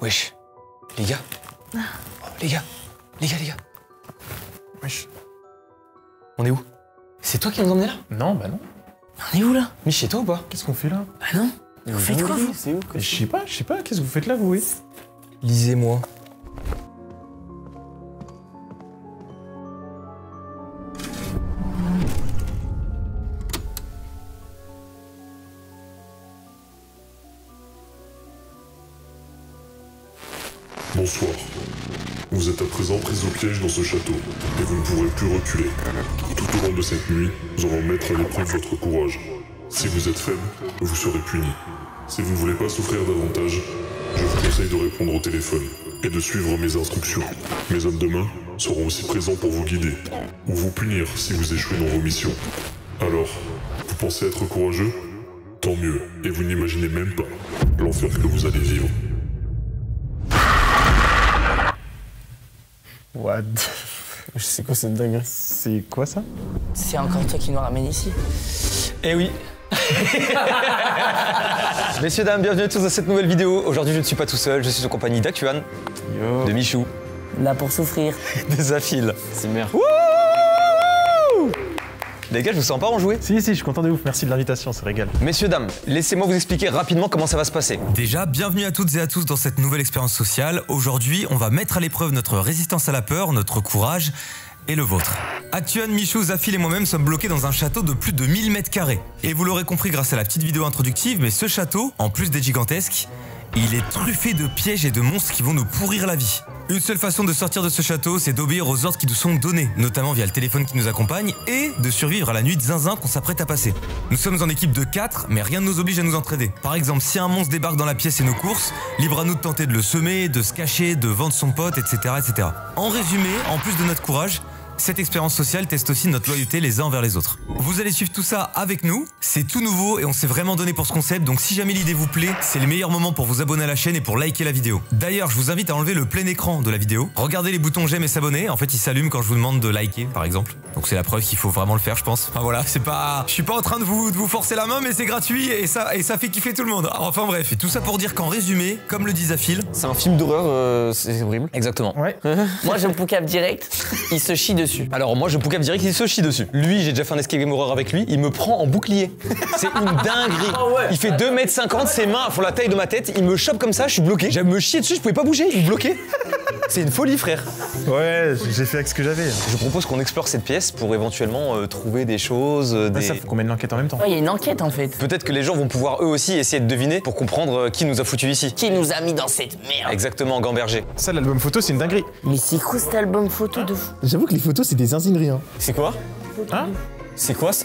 Wesh. Les gars. Oh, les gars. Wesh. On est où? C'est toi qui nous emmenais là? Non, bah non. On est où là? Mich, chez toi ou pas? Qu'est-ce qu'on fait là? Bah non. Vous faites quoi vous? C'est où? Je sais pas, qu'est-ce que vous faites là, vous, oui? Lisez-moi. Bonsoir. Vous êtes à présent pris au piège dans ce château, et vous ne pourrez plus reculer. Tout au long de cette nuit, nous allons mettre à l'épreuve votre courage. Si vous êtes faible, vous serez puni. Si vous ne voulez pas souffrir davantage, je vous conseille de répondre au téléphone et de suivre mes instructions. Mes hommes de main seront aussi présents pour vous guider, ou vous punir si vous échouez dans vos missions. Alors, vous pensez être courageux? Tant mieux, et vous n'imaginez même pas l'enfer que vous allez vivre. What? Je sais quoi cette dinguerie? C'est quoi ça? C'est encore toi qui nous ramène ici. Eh oui. Messieurs, dames, bienvenue à tous dans cette nouvelle vidéo. Aujourd'hui, je ne suis pas tout seul, je suis en compagnie d'Actuan, de Michou, Là pour souffrir. de Zafil. C'est merde. Les gars, je vous sens pas en jouer. Si, je suis content de ouf. Merci de l'invitation, ça régale. Messieurs, dames, laissez-moi vous expliquer rapidement comment ça va se passer. Déjà, bienvenue à toutes et à tous dans cette nouvelle expérience sociale. Aujourd'hui, on va mettre à l'épreuve notre résistance à la peur, notre courage et le vôtre. Actuan, Michou, Zafil et moi-même sommes bloqués dans un château de plus de 1000 mètres carrés. Et vous l'aurez compris grâce à la petite vidéo introductive, mais ce château, en plus d'être gigantesque, il est truffé de pièges et de monstres qui vont nous pourrir la vie. Une seule façon de sortir de ce château, c'est d'obéir aux ordres qui nous sont donnés, notamment via le téléphone qui nous accompagne, et de survivre à la nuit de zinzin qu'on s'apprête à passer. Nous sommes en équipe de 4, mais rien ne nous oblige à nous entraider. Par exemple, si un monstre débarque dans la pièce et nous course, libre à nous de tenter de le semer, de se cacher, de vendre son pote, etc., etc. En résumé, en plus de notre courage, cette expérience sociale teste aussi notre loyauté les uns envers les autres. Vous allez suivre tout ça avec nous, c'est tout nouveau et on s'est vraiment donné pour ce concept, donc si jamais l'idée vous plaît, c'est le meilleur moment pour vous abonner à la chaîne et pour liker la vidéo. D'ailleurs, je vous invite à enlever le plein écran de la vidéo. Regardez les boutons j'aime et s'abonner, en fait ils s'allument quand je vous demande de liker par exemple. Donc c'est la preuve qu'il faut vraiment le faire je pense. Enfin voilà, c'est pas... Je suis pas en train de vous forcer la main mais c'est gratuit et ça fait kiffer tout le monde. Enfin bref, et tout ça pour dire qu'en résumé, comme le dit Zafil, C'est un film d'horreur, c'est horrible. Exactement. Ouais. Moi je poucave direct, il se chie dessus. Alors moi je poucave direct, il se chie dessus. Lui, j'ai déjà fait un escape game horror avec lui, il me prend en bouclier. C'est une dinguerie. Il fait 2,50 m, ses mains font la taille de ma tête, il me chope comme ça, je suis bloqué. J'aime me chier dessus, je pouvais pas bouger, il me bloquait. C'est une folie frère. Ouais, j'ai fait avec ce que j'avais. Je propose qu'on explore cette pièce pour éventuellement trouver des choses, des... Ça, faut qu'on mène l'enquête en même temps. Oh, il y a une enquête en fait. Peut-être que les gens vont pouvoir eux aussi essayer de deviner pour comprendre qui nous a foutu ici. Qui nous a mis dans cette merde? Exactement, Gamberger. Ça, l'album photo, c'est une dinguerie. Mais c'est quoi cet album photo de fou? J'avoue que les photos, c'est des zinzineries, hein. C'est quoi? Hein? C'est quoi ce...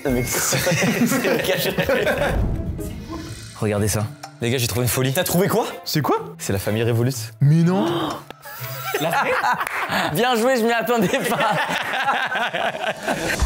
Regardez ça. Les gars, j'ai trouvé une folie. T'as trouvé quoi? C'est quoi? C'est la famille Revolut. Mais non. Bien joué, je m'y attendais pas.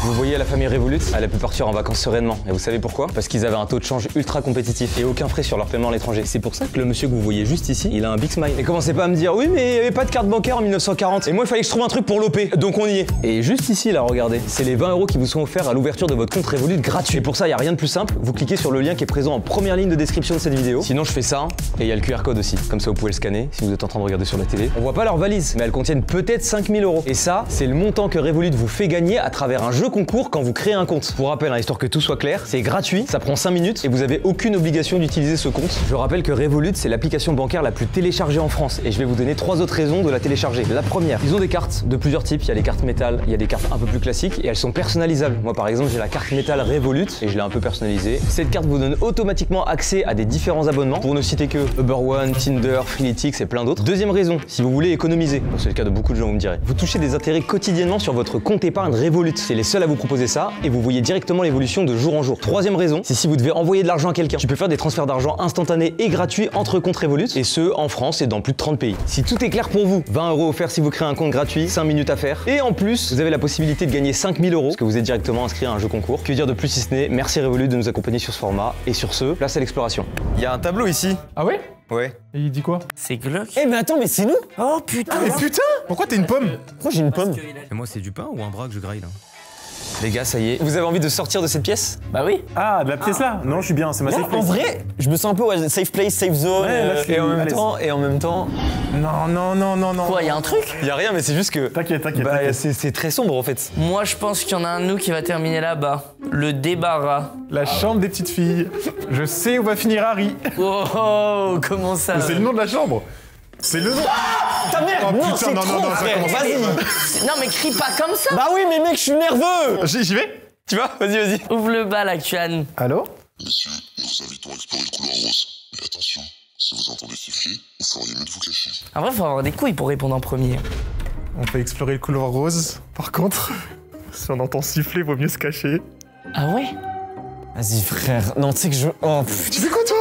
Vous voyez, la famille Revolut, elle a pu partir en vacances sereinement. Et vous savez pourquoi? Parce qu'ils avaient un taux de change ultra compétitif et aucun frais sur leur paiement à l'étranger. C'est pour ça que le monsieur que vous voyez juste ici, il a un big smile. Et commencez pas à me dire, oui, mais il n'y avait pas de carte bancaire en 1940. Et moi, il fallait que je trouve un truc pour l'OP. Donc on y est. Et juste ici, là, regardez, c'est les 20 € qui vous sont offerts à l'ouverture de votre compte Revolut gratuit. Et pour ça, il n'y a rien de plus simple. Vous cliquez sur le lien qui est présent en première ligne de description de cette vidéo. Sinon, je fais ça. Et il y a le QR code aussi. Comme ça, vous pouvez le scanner si vous êtes en train de regarder sur la télé. On voit pas leurs valises, mais elles contiennent peut-être 5000 €. Et ça, c'est le montant que Revolut vous fait gagner à travers un jeu concours quand vous créez un compte. Pour rappel, histoire que tout soit clair, c'est gratuit, ça prend 5 minutes et vous avez aucune obligation d'utiliser ce compte. Je rappelle que Revolut, c'est l'application bancaire la plus téléchargée en France et je vais vous donner 3 autres raisons de la télécharger. La première, ils ont des cartes de plusieurs types. Il y a les cartes métal, il y a des cartes un peu plus classiques et elles sont personnalisables. Moi, par exemple, j'ai la carte métal Revolut et je l'ai un peu personnalisée. Cette carte vous donne automatiquement accès à des différents abonnements pour ne citer que Uber One, Tinder, Freeletics et plein d'autres. Deuxième raison, si vous voulez économiser, c'est le cas de beaucoup de gens, vous me direz, vous touchez des intérêts quotidiennement sur votre compte épargne Revolut. C'est les seuls à vous proposer ça et vous voyez directement l'évolution de jour en jour. Troisième raison, c'est si vous devez envoyer de l'argent à quelqu'un. Tu peux faire des transferts d'argent instantanés et gratuits entre comptes Revolut et ce en France et dans plus de 30 pays. Si tout est clair pour vous, 20 € offerts si vous créez un compte gratuit, 5 minutes à faire et en plus, vous avez la possibilité de gagner 5000 € parce que vous êtes directement inscrit à un jeu concours. Que dire de plus si ce n'est merci Revolut de nous accompagner sur ce format et sur ce, place à l'exploration. Il y a un tableau ici. Ah ouais? Ouais. Et il dit quoi? C'est glauque. Eh mais attends, mais c'est nous. Oh putain. Mais putain! Pourquoi t'as une pomme? Pourquoi j'ai une pomme? et moi c'est du pain ou un bras que je graille là? Les gars, ça y est. Vous avez envie de sortir de cette pièce? Bah oui. Ah, de la pièce là? Non, je suis bien, c'est ma safe place. En vrai, je me sens un peu safe place, safe zone. Ouais, là, je suis Et en à même l'aise. temps, Non. Quoi, y a un truc? y a rien, mais c'est juste que. T'inquiète. Bah, c'est très sombre en fait. Moi, je pense qu'il y en a un de nous qui va terminer là-bas. Le débarras. La chambre des petites filles. Je sais où va finir Harry. Oh, comment ça? C'est le nom de la chambre. C'est le nom. Ta mère, Oh non, putain, c'est non, trop, ça frère, commence. vas-y. Non, mais crie pas comme ça. Bah oui, mais mec, je suis nerveux. J'y vais? Tu vois? Vas-y. Ouvre le bal, Actuan. Allô? Messieurs, nous vous invitons à explorer le couloir rose. Mais attention, si vous entendez siffler, vous feriez mieux de vous cacher. En vrai, faut avoir des couilles pour répondre en premier. On peut explorer le couloir rose. Par contre, si on entend siffler, vaut mieux se cacher. Ah ouais? Vas-y, frère. Non, tu sais que je. Oh, Tu fais quoi, toi?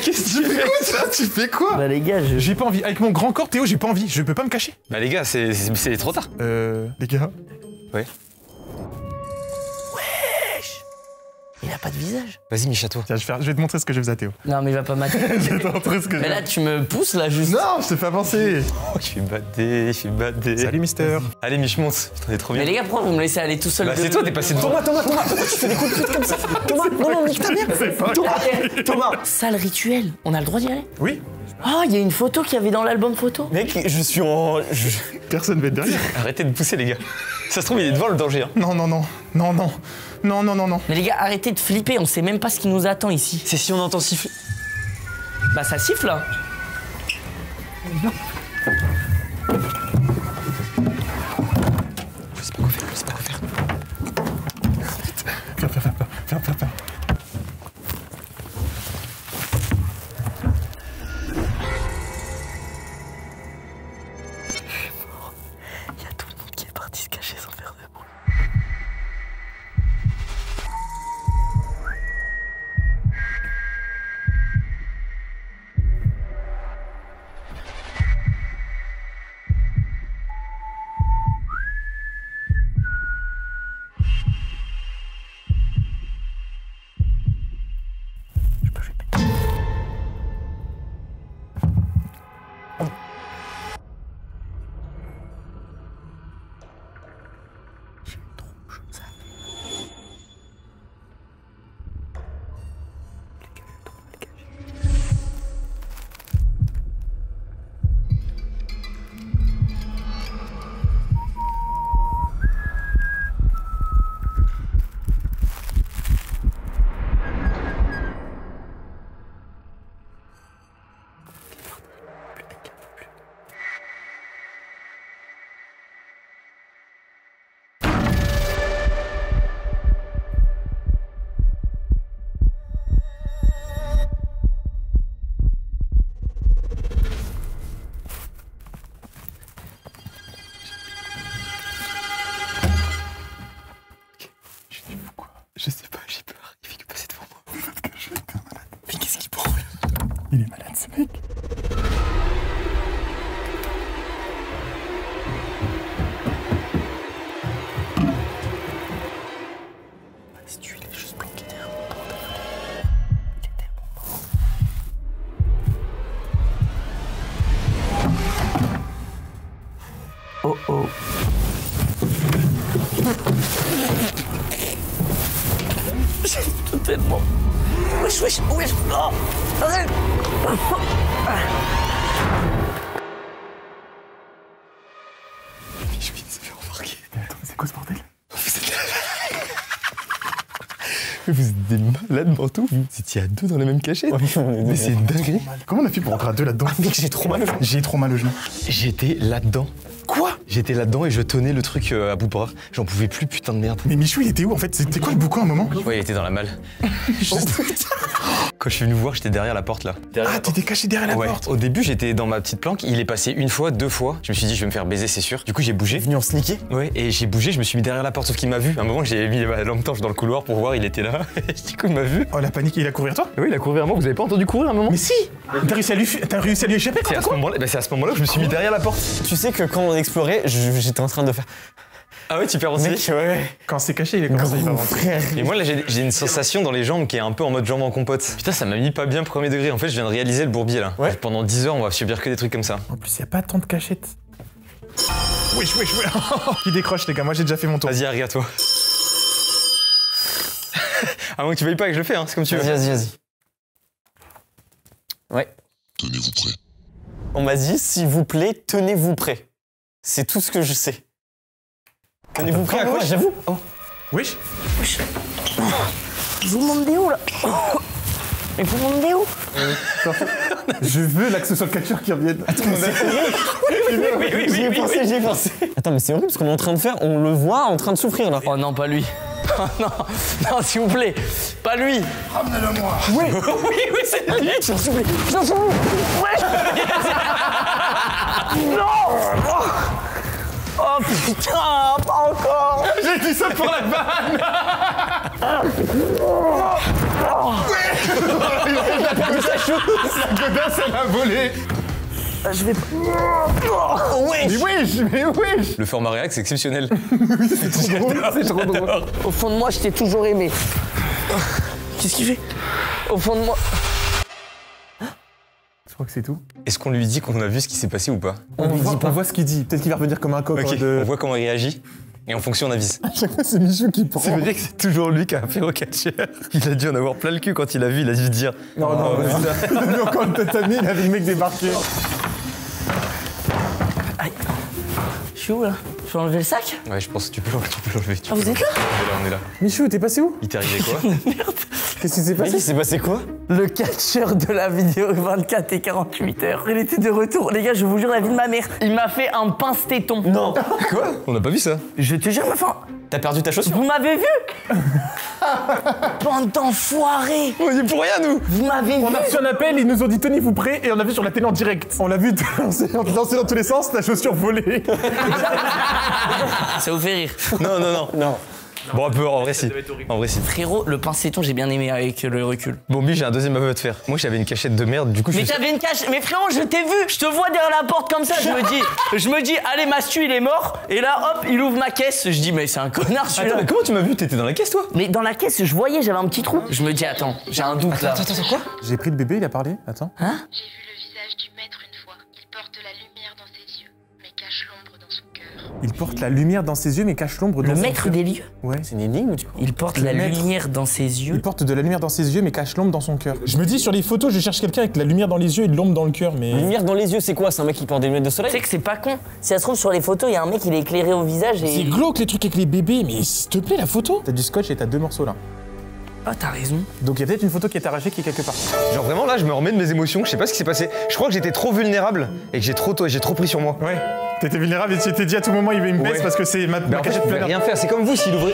Qu'est-ce que tu fais quoi? Tu fais quoi? Bah les gars, J'ai pas envie. Avec mon grand corps, Théo, j'ai pas envie. Je peux pas me cacher. Bah, les gars, c'est trop tard. Les gars. il a pas de visage. Vas-y, Michato. Tiens, je vais te montrer ce que j'ai fait à Théo. Non, mais il va pas mater. Je vais te montrer ce que Mais j'ai là, tu me pousses là juste. Non, je t'ai fait avancer. Oh, je suis badé. Salut, Mister. Allez, Mich, monte. Putain, t'es trop bien. Mais les gars, pourquoi vous me laissez aller tout seul? Bah, c'est toi, t'es passé devant. Thomas, pourquoi tu fais des coups de pute comme ça? Thomas, non, nique ta mère. C'est pas Thomas, Sale rituel. On a le droit d'y aller? Oui, Oh, il y a une photo qu'il y avait dans l'album photo. mec, je suis en. personne va être derrière. Arrêtez de pousser, les gars. Ça se trouve, il est devant le danger. Hein. Non. Mais les gars, arrêtez de flipper, on sait même pas ce qui nous attend ici. C'est si on entend siffler. Bah ça siffle là. Je sais pas quoi faire. Viens. Il y a tout le monde qui est parti se cacher sans faire de bruit. Je sais pas, j'ai peur. Il fait que passer devant moi. Parce que je suis hyper malade. Mais qu'est-ce qu'il branle? Il est malade, ce mec. Si tu il est juste planqué derrière mon porte. Il est tellement mort. Oh oh. J'ai tout tellement. Wesh. Oh, arrête. Je vais se faire remarquer. Attends, c'est quoi ce bordel? Vous êtes des malades mentaux. Vous étiez à deux dans la même cachette. Mais c'est dingue. Comment on a fait pour rentrer à deux là-dedans? Mec, j'ai trop mal au genou. J'ai trop mal au genou. J'étais là-dedans. Quoi? J'étais là-dedans et je tenais le truc à bout de bras. J'en pouvais plus, putain de merde. Mais Michou, il était où en fait? C'était quoi le boucan à un moment? Ouais, il était dans la malle. Quand je suis venu vous voir, j'étais derrière la porte là. Ah, t'étais caché derrière la Ouais. porte. Au début, j'étais dans ma petite planque. Il est passé une fois, deux fois. Je me suis dit, je vais me faire baiser, c'est sûr. Du coup, j'ai bougé. Venu en sneaké. Ouais, et j'ai bougé, je me suis mis derrière la porte, sauf qu'il m'a vu. À un moment, j'ai mis ma lampe torche dans le couloir pour voir, il était là. Du coup, il m'a vu. Oh, la panique, il a couru vers toi? Oui, il a couru vers moi. Vous avez pas entendu courir à un moment? Mais si! T'as réussi à lui échapper? C'est à ce moment-là, c'est à ce moment-là que je me suis mis derrière la porte. Tu sais que quand on explorait, j'étais en train de faire. Ah ouais, tu perds aussi. Mec, ouais. Quand c'est caché, il est comme ça, il va Gros avancer. frère. Et moi là j'ai une sensation dans les jambes qui est un peu en mode jambe en compote. Putain, ça m'a mis pas bien premier degré. En fait, je viens de réaliser le bourbier là. Ouais. Pendant 10 heures, on va subir que des trucs comme ça. En plus, y a pas tant de cachettes. Wesh. Qui décroche, les gars? Moi, j'ai déjà fait mon tour. Vas-y, Harry, à toi. À moins que tu veuilles pas que je le fais, hein, c'est comme tu veux. Vas-y. Ouais. Tenez-vous prêts. On m'a dit, s'il vous plaît, tenez-vous prêts. C'est tout ce que je sais. Tenez-vous prêts à quoi, j'avoue? Wesh. Vous m'emmenez où là? Mais vous m'emmenez où? Je veux là que ce soit le catcheur qui revienne. Attends, J'y ai pensé. Attends, mais c'est horrible ce qu'on est en train de faire. On le voit en train de souffrir là. Oh non, pas lui. Oh non, non, s'il vous plaît, pas lui. Ramenez-le moi. Oui, c'est lui. J'en supplie. Ouais. Non. Oh putain, pas encore. J'ai dit ça pour la vanne. Il a perdu sa chose. La godasse, elle a volé. Je vais pas. Mais wesh. Le format réac, c'est exceptionnel. C'est trop drôle. Au fond de moi, je t'ai toujours aimé. Qu'est-ce qu'il fait? Au fond de moi. Je crois que c'est tout. Est-ce qu'on lui dit qu'on a vu ce qui s'est passé ou pas? On voit ce qu'il dit. Peut-être qu'il va revenir comme un coq. Ok, on voit comment il réagit. Et en fonction, on avise. À chaque fois, c'est Michou qui prend. Ça veut dire que c'est toujours lui qui a affaire au catcheur. Il a dû en avoir plein le cul quand il a vu, il a dû dire. Non, il a vu encore une tatami, il a vu le mec débarquer. Aïe. Je suis où là? Je peux enlever le sac? Ouais, je pense que tu peux l'enlever. Ah, vous êtes là? On est là. Michou, t'es passé où? Il t'est arrivé quoi? Merde. Qu'est-ce qui s'est passé? Il s'est passé quoi? Le catcheur de la vidéo 24 et 48 heures. Il était de retour. Les gars, je vous jure la vie de ma mère. Il m'a fait un pince-téton. Non. Quoi? On n'a pas vu ça. Je te jure, ma fin. T'as perdu ta chaussure? Vous m'avez vu? Bande d'enfoirés. On y est pour rien, nous. Vous m'avez vu? On a reçu un appel, ils nous ont dit tenez-vous prêts et on a vu sur la télé en direct. On l'a vu lancer dans tous les sens, la chaussure volée. Ça vous fait rire. Non. Bon, un peu, en vrai, si. En vrai, si. Frérot, le pince-téton, j'ai bien aimé avec le recul. Bon, j'ai un deuxième aveu à te faire. Moi, j'avais une cachette de merde, du coup, Mais t'avais une cache. Mais frérot, je t'ai vu. Je te vois derrière la porte comme ça. Je me dis, allez, Mastu, il est mort. Et là, hop, il ouvre ma caisse. Je dis, mais c'est un connard celui-là. Attends, mais comment tu m'as vu? T'étais dans la caisse, toi? Mais dans la caisse, je voyais, j'avais un petit trou. Je me dis, attends, j'ai un doute là. Attends, quoi? J'ai pris le bébé, il a parlé. Attends. J'ai vu le visage du maître une fois. Il porte la lumière dans ses yeux, mais cache l'ombre dans son cœur. Il porte la lumière dans ses yeux mais cache l'ombre dans Le son maître cœur. des lieux. Ouais. C'est une énigme, tu vois. Il porte Le la maître. lumière dans ses Il yeux. porte de la lumière dans ses yeux mais cache l'ombre dans son cœur. Je me dis sur les photos, je cherche quelqu'un avec la lumière dans les yeux et de l'ombre dans le cœur, mais. Lumière dans les yeux, c'est quoi? C'est un mec qui porte des lunettes de Tu sais soleil? que c'est pas con. Si ça se trouve sur les photos, il y a un mec, il est éclairé au visage C'est et. glauque les trucs avec les bébés, mais s'il te plaît la photo. T'as du scotch et t'as 2 morceaux là. Ah, t'as raison. Donc il y a peut-être une photo qui est arrachée qui est quelque part. Genre, vraiment, là, je me remets de mes émotions. Je sais pas ce qui s'est passé. Je crois que j'étais trop vulnérable et que j'ai trop pris sur moi. Ouais. T'étais vulnérable et tu t'es dit à tout moment il me baisse Ouais. parce que c'est ma Mais en fait, je cachette pouvais pleine. rien faire. C'est comme vous s'il ouvrait.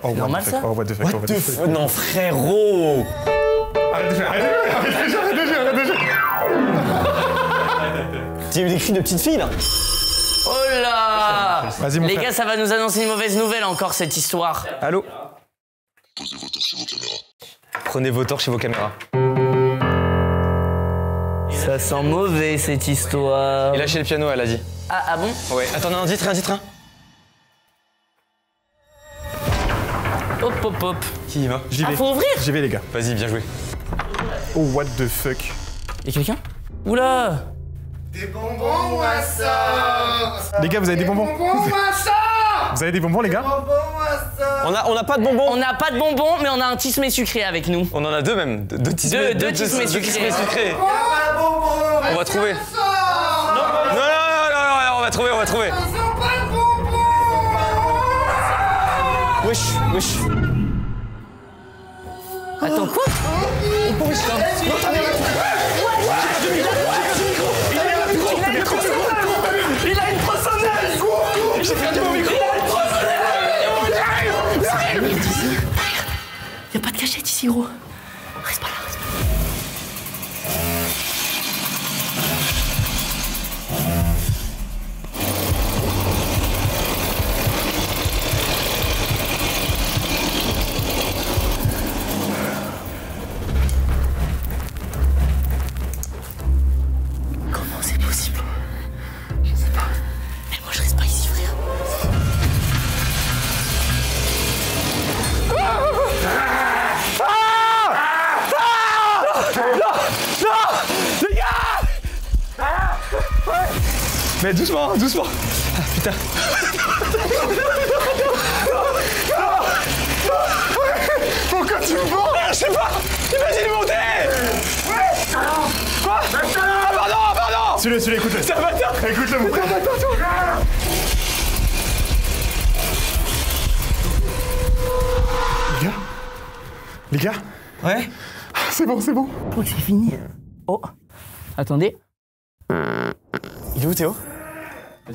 Oh, normal, what the fuck. ça Oh what the fuck. What the fuck? Non, frérot! Arrête de jouer. T'as eu des cris de petite fille là? Oh là! Vas-y, mon Les frère. gars, ça va nous annoncer une mauvaise nouvelle encore cette histoire. Allô? Posez vos torches sur vos caméras. Prenez vos torches et vos caméras. Ça sent mauvais cette histoire. Et lâchez le piano, elle a dit. Ah bon? Ouais. Attends, non, dites rien. Hop. Qui y va? J'y Ah, vais. faut ouvrir? J'y vais les gars. Vas-y, bien joué. Oh what the fuck. Y'a quelqu'un? Oula! Les gars, vous avez des bonbons? Vous avez des bonbons les gars? On a pas de bonbons. On n'a pas de bonbons, mais on a un tismé sucré avec nous. On en a deux même. Deux tismés. Deux tismés sucrés. On va trouver. Non, on va trouver. Wesh. Attends, quoi? Il a une tronçonneuse! J'ai perdu mon micro! Y'a pas de cachette ici, gros. Reste pas là. Comment c'est possible? Je sais pas. Mais moi je reste pas ici, frère. Mais doucement. Ah, putain. Tu me vends? Je sais pas. Imagine monter. Quoi? Ah pardon. Celui-là, écoute-le. C'est un bâtard. Écoute-le, mon frère. Les gars, Ouais. c'est bon. Oh, c'est fini. Oh. Attendez. Il est où Théo?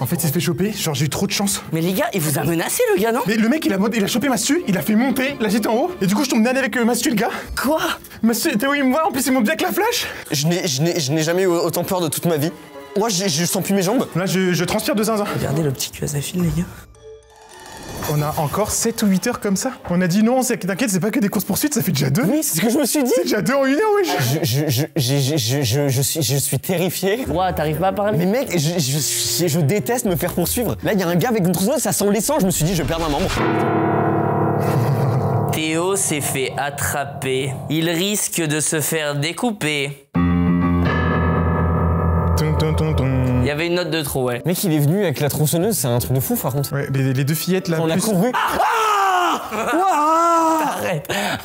En fait, il se fait choper. Genre, j'ai eu trop de chance. Mais les gars, il vous a menacé le gars, non? Mais le mec, il a chopé Mastu, il a fait monter, là j'étais en haut, et du coup, je tombe avec Mastu, le gars. Quoi? Mastu, Théo, il me voit, en plus, il monte bien avec la flash. Je n'ai jamais eu autant peur de toute ma vie. Moi, je sens plus mes jambes. Là, je transpire de zinzin. Regardez le petit cul à sa fille, les gars. On a encore 7 ou 8 heures comme ça. On a dit non, t'inquiète, c'est pas que des courses-poursuites, ça fait déjà 2. Oui, c'est ce que je me suis dit. C'est déjà 2 en 1 heure, wesh. Je suis terrifié. Ouais, t'arrives pas à parler? Mais mec, je déteste me faire poursuivre. Là, il y a un gars avec une trousseau, ça sent l'essence. Je me suis dit, je vais perdre un membre. Théo s'est fait attraper. Il risque de se faire découper. Il y avait une note de trop, ouais. Mec, il est venu avec la tronçonneuse, c'est un truc de fou, par contre. Ouais, les 2 fillettes là. On a plus- couru.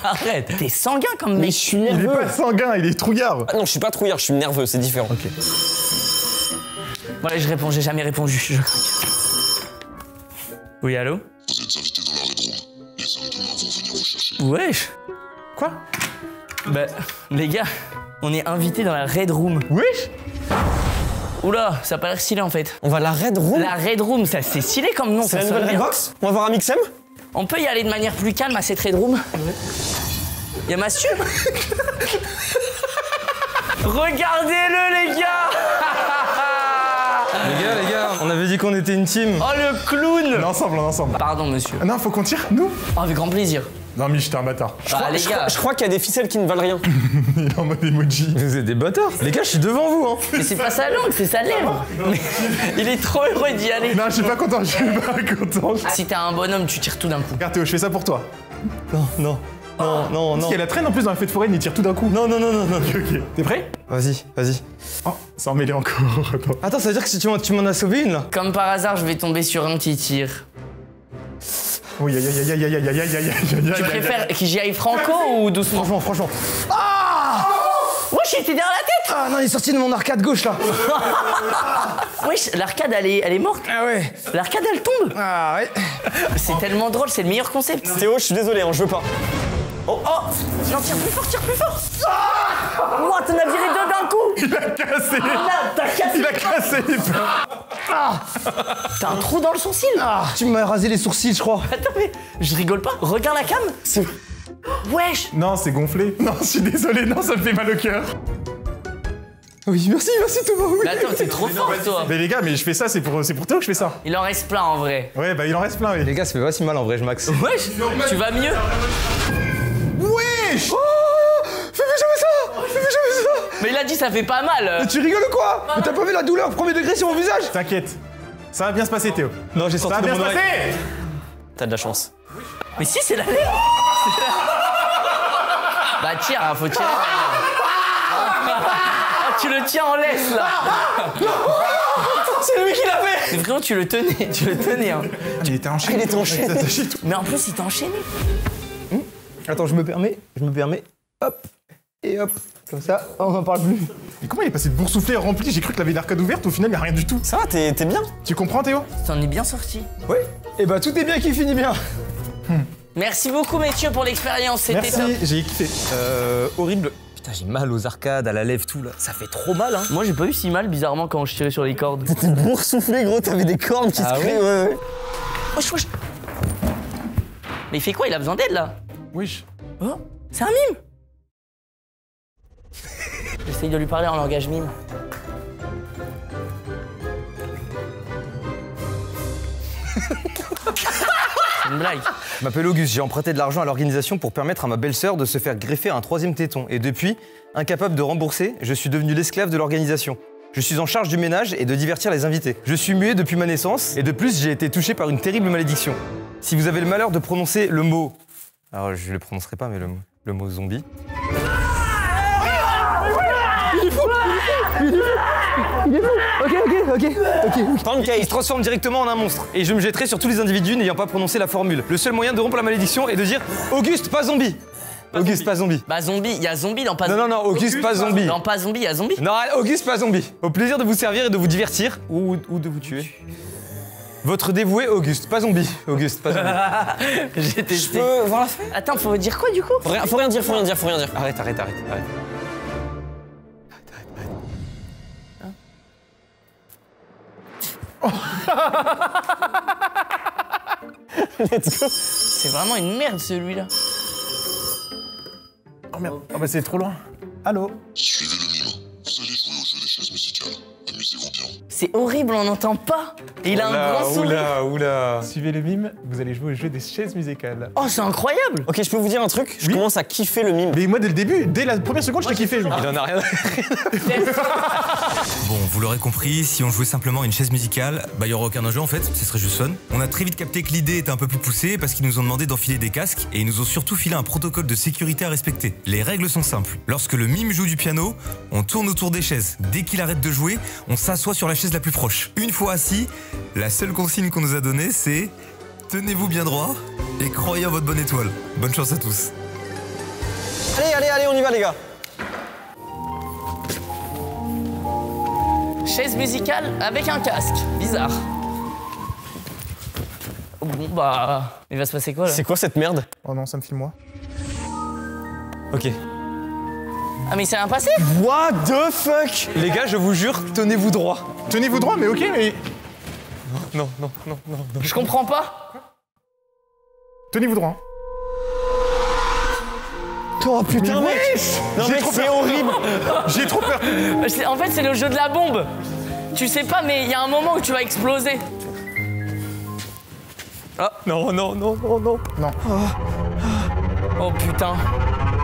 Arrête. T'es sanguin comme Mais mec. je suis Il est nerveux. pas sanguin, il est trouillard. Ah non, je suis pas trouillard, je suis nerveux, c'est différent. Ok. Bon, allez, je réponds, j'ai jamais répondu, je craque. Oui, allô? Vous êtes invité dans la Red Room. Les hommes de main vont venir vous chercher. Wesh. Quoi? Bah, les gars, on est invités dans la Red Room. Wesh. Oula, ça a pas l'air stylé en fait. On va à la Red Room. La Red Room, ça c'est stylé comme nom. C'est ça la sonne nouvelle bien. Redbox. On va voir un Mixem. On peut y aller de manière plus calme à cette Red Room. Y'a Mastu. Regardez-le, les gars. Les gars, on avait dit qu'on était une team. Oh, le clown. On est ensemble. Pardon, monsieur. Ah non, faut qu'on tire, nous? Oh, avec grand plaisir. Non, mais j'étais un bâtard. Ah, les gars. Je crois qu'il y a des ficelles qui ne valent rien. Il est en mode emoji. Vous êtes des bâtards. Les gars, je suis devant vous, hein. Mais c'est pas sa langue, c'est sa lèvre. Mais il est trop heureux d'y aller. Non, je suis pas content, Si t'es un bonhomme, tu tires tout d'un coup. Regarde Théo, je fais ça pour toi. Non. Parce qu'il y a la traîne en plus dans la fête foraine, il tire tout d'un coup. Non. Ok. T'es prêt? Vas-y. Oh, ça en mêlé encore. Attends. Attends, ça veut dire que si tu m'en as sauvé une là. Comme par hasard, je vais tomber sur un qui tire. Oui, aïe. Tu préfères que j'y aille franco ou doucement? Franchement. Wesh, il était derrière la tête. Ah non, il est sorti de mon arcade gauche là. Wesh, l'arcade, elle est morte. Ah ouais. L'arcade, elle tombe. Ah ouais. C'est tellement drôle, c'est le meilleur concept. Théo, je suis désolé, hein, je veux pas. Oh, non, tire plus fort. Ouah, t'en as viré deux d'un coup. Il a cassé. Là, t'as cassé. Il a cassé les T'as un trou dans le sourcil. Tu m'as rasé les sourcils, je crois. Attends, mais je rigole pas. Regarde la cam. Wesh. Non, c'est gonflé. Non, je suis désolé, non, ça me fait mal au cœur. Oui, merci Thomas. Oui. Mais attends, t'es trop fort, toi. Mais les gars, mais je fais ça, c'est pour Théo que je fais ça. Il en reste plein, en vrai. Ouais, bah il en reste plein, oui. Les gars, ça fait pas si mal en vrai, je max. Wesh, tu vas mieux? Wesh. Fais jamais ça. Mais il a dit ça fait pas mal. Tu rigoles ou quoi? Mais t'as pas vu la douleur premier degré sur mon visage? T'inquiète. Ça va bien se passer, Théo. Non, j'ai Ça va sorti de bien mon se oreille. passer. T'as de la chance. Mais si, c'est la lèvre. Bah tire, hein, faut tirer. Ah, tu le tiens en laisse là. C'est lui qui l'a fait. Mais vraiment, tu le tenais. Hein. Il était enchaîné. Il était enchaîné. Il attaché tout. Mais en plus, il t'a enchaîné. Attends, je me permets. Hop. Et hop. Comme ça, on n'en parle plus. Mais comment il est passé de boursouflé à rempli? J'ai cru que la l'arcade ouverte, au final, il a rien du tout. Ça va, t'es bien? Tu comprends, Théo? T'en es bien sorti. Ouais. Et bah tout est bien qui finit bien. Merci beaucoup, messieurs, pour l'expérience. C'était top. Merci, j'ai kiffé. Horrible. Putain, j'ai mal aux arcades, à la lèvre, tout là. Ça fait trop mal, hein. Moi, j'ai pas eu si mal, bizarrement, quand je tirais sur les cordes. T'étais boursouflé, gros, t'avais des cornes qui se créent, ouais. Wesh. Mais il fait quoi? Il a besoin d'aide là? Wesh. Oh, c'est un mime. J'essaye de lui parler en langage mime. C'est une blague. Je m'appelle Auguste, j'ai emprunté de l'argent à l'organisation pour permettre à ma belle-sœur de se faire greffer un 3e téton. Et depuis, incapable de rembourser, je suis devenu l'esclave de l'organisation. Je suis en charge du ménage et de divertir les invités. Je suis muet depuis ma naissance et de plus, j'ai été touché par une terrible malédiction. Si vous avez le malheur de prononcer le mot... Alors, je le prononcerai pas, mais le mot zombie... Ok. Pancake. Il se transforme directement en un monstre. Et je me jetterai sur tous les individus n'ayant pas prononcé la formule. Le seul moyen de rompre la malédiction est de dire Auguste, pas zombie. Auguste, pas zombie. Bah zombie, il y a zombie dans pas Non, zombie. non, non, Auguste, pas zombie. Dans pas zombie, il y a zombie. Non, Auguste, pas zombie. Au plaisir de vous servir et de vous divertir. Ou de vous tuer. Votre dévoué, Auguste, pas zombie. Auguste, pas zombie. J'ai Je testé. peux voir la fin? Attends, faut dire quoi du coup? Faut rien dire. Arrête. Let's go. C'est vraiment une merde celui-là. Oh merde. Ah bah c'est trop loin. Allô? Suivez le mime. Vous allez jouer au jeu des chaises musicales. Amusez-vous bien. C'est horrible, on n'entend pas. Et il a un grand sourire. Oula. Suivez le mime, vous allez jouer au jeu des chaises musicales. Oh, c'est incroyable. Ok, je peux vous dire un truc? Je Oui. commence à kiffer le mime. Mais moi dès le début, dès la première seconde, je t'ai kiffé. Il en a rien. Bon, vous l'aurez compris, si on jouait simplement une chaise musicale, bah il y aurait aucun enjeu en fait, ce serait juste fun. On a très vite capté que l'idée était un peu plus poussée parce qu'ils nous ont demandé d'enfiler des casques et ils nous ont surtout filé un protocole de sécurité à respecter. Les règles sont simples. Lorsque le mime joue du piano, on tourne autour des chaises. Dès qu'il arrête de jouer, on s'assoit sur la chaise la plus proche. Une fois assis, la seule consigne qu'on nous a donnée, c'est tenez-vous bien droit et croyez en votre bonne étoile. Bonne chance à tous. Allez, on y va les gars. Chaise musicale avec un casque. Bizarre. Bon bah, il va se passer quoi là? C'est quoi cette merde? Oh non, ça me filme moi. Ok. Ah mais il s'est rien passé? What the fuck? Les gars, je vous jure, tenez-vous droit. Tenez-vous droit, mais ok, mais... Non. Je comprends pas. Tenez-vous droit. Oh putain mec! Non J'ai mec, trop c'est peur. horrible! J'ai trop peur. En fait, c'est le jeu de la bombe. Tu sais pas, mais il y a un moment où tu vas exploser. Non. Non. Oh putain.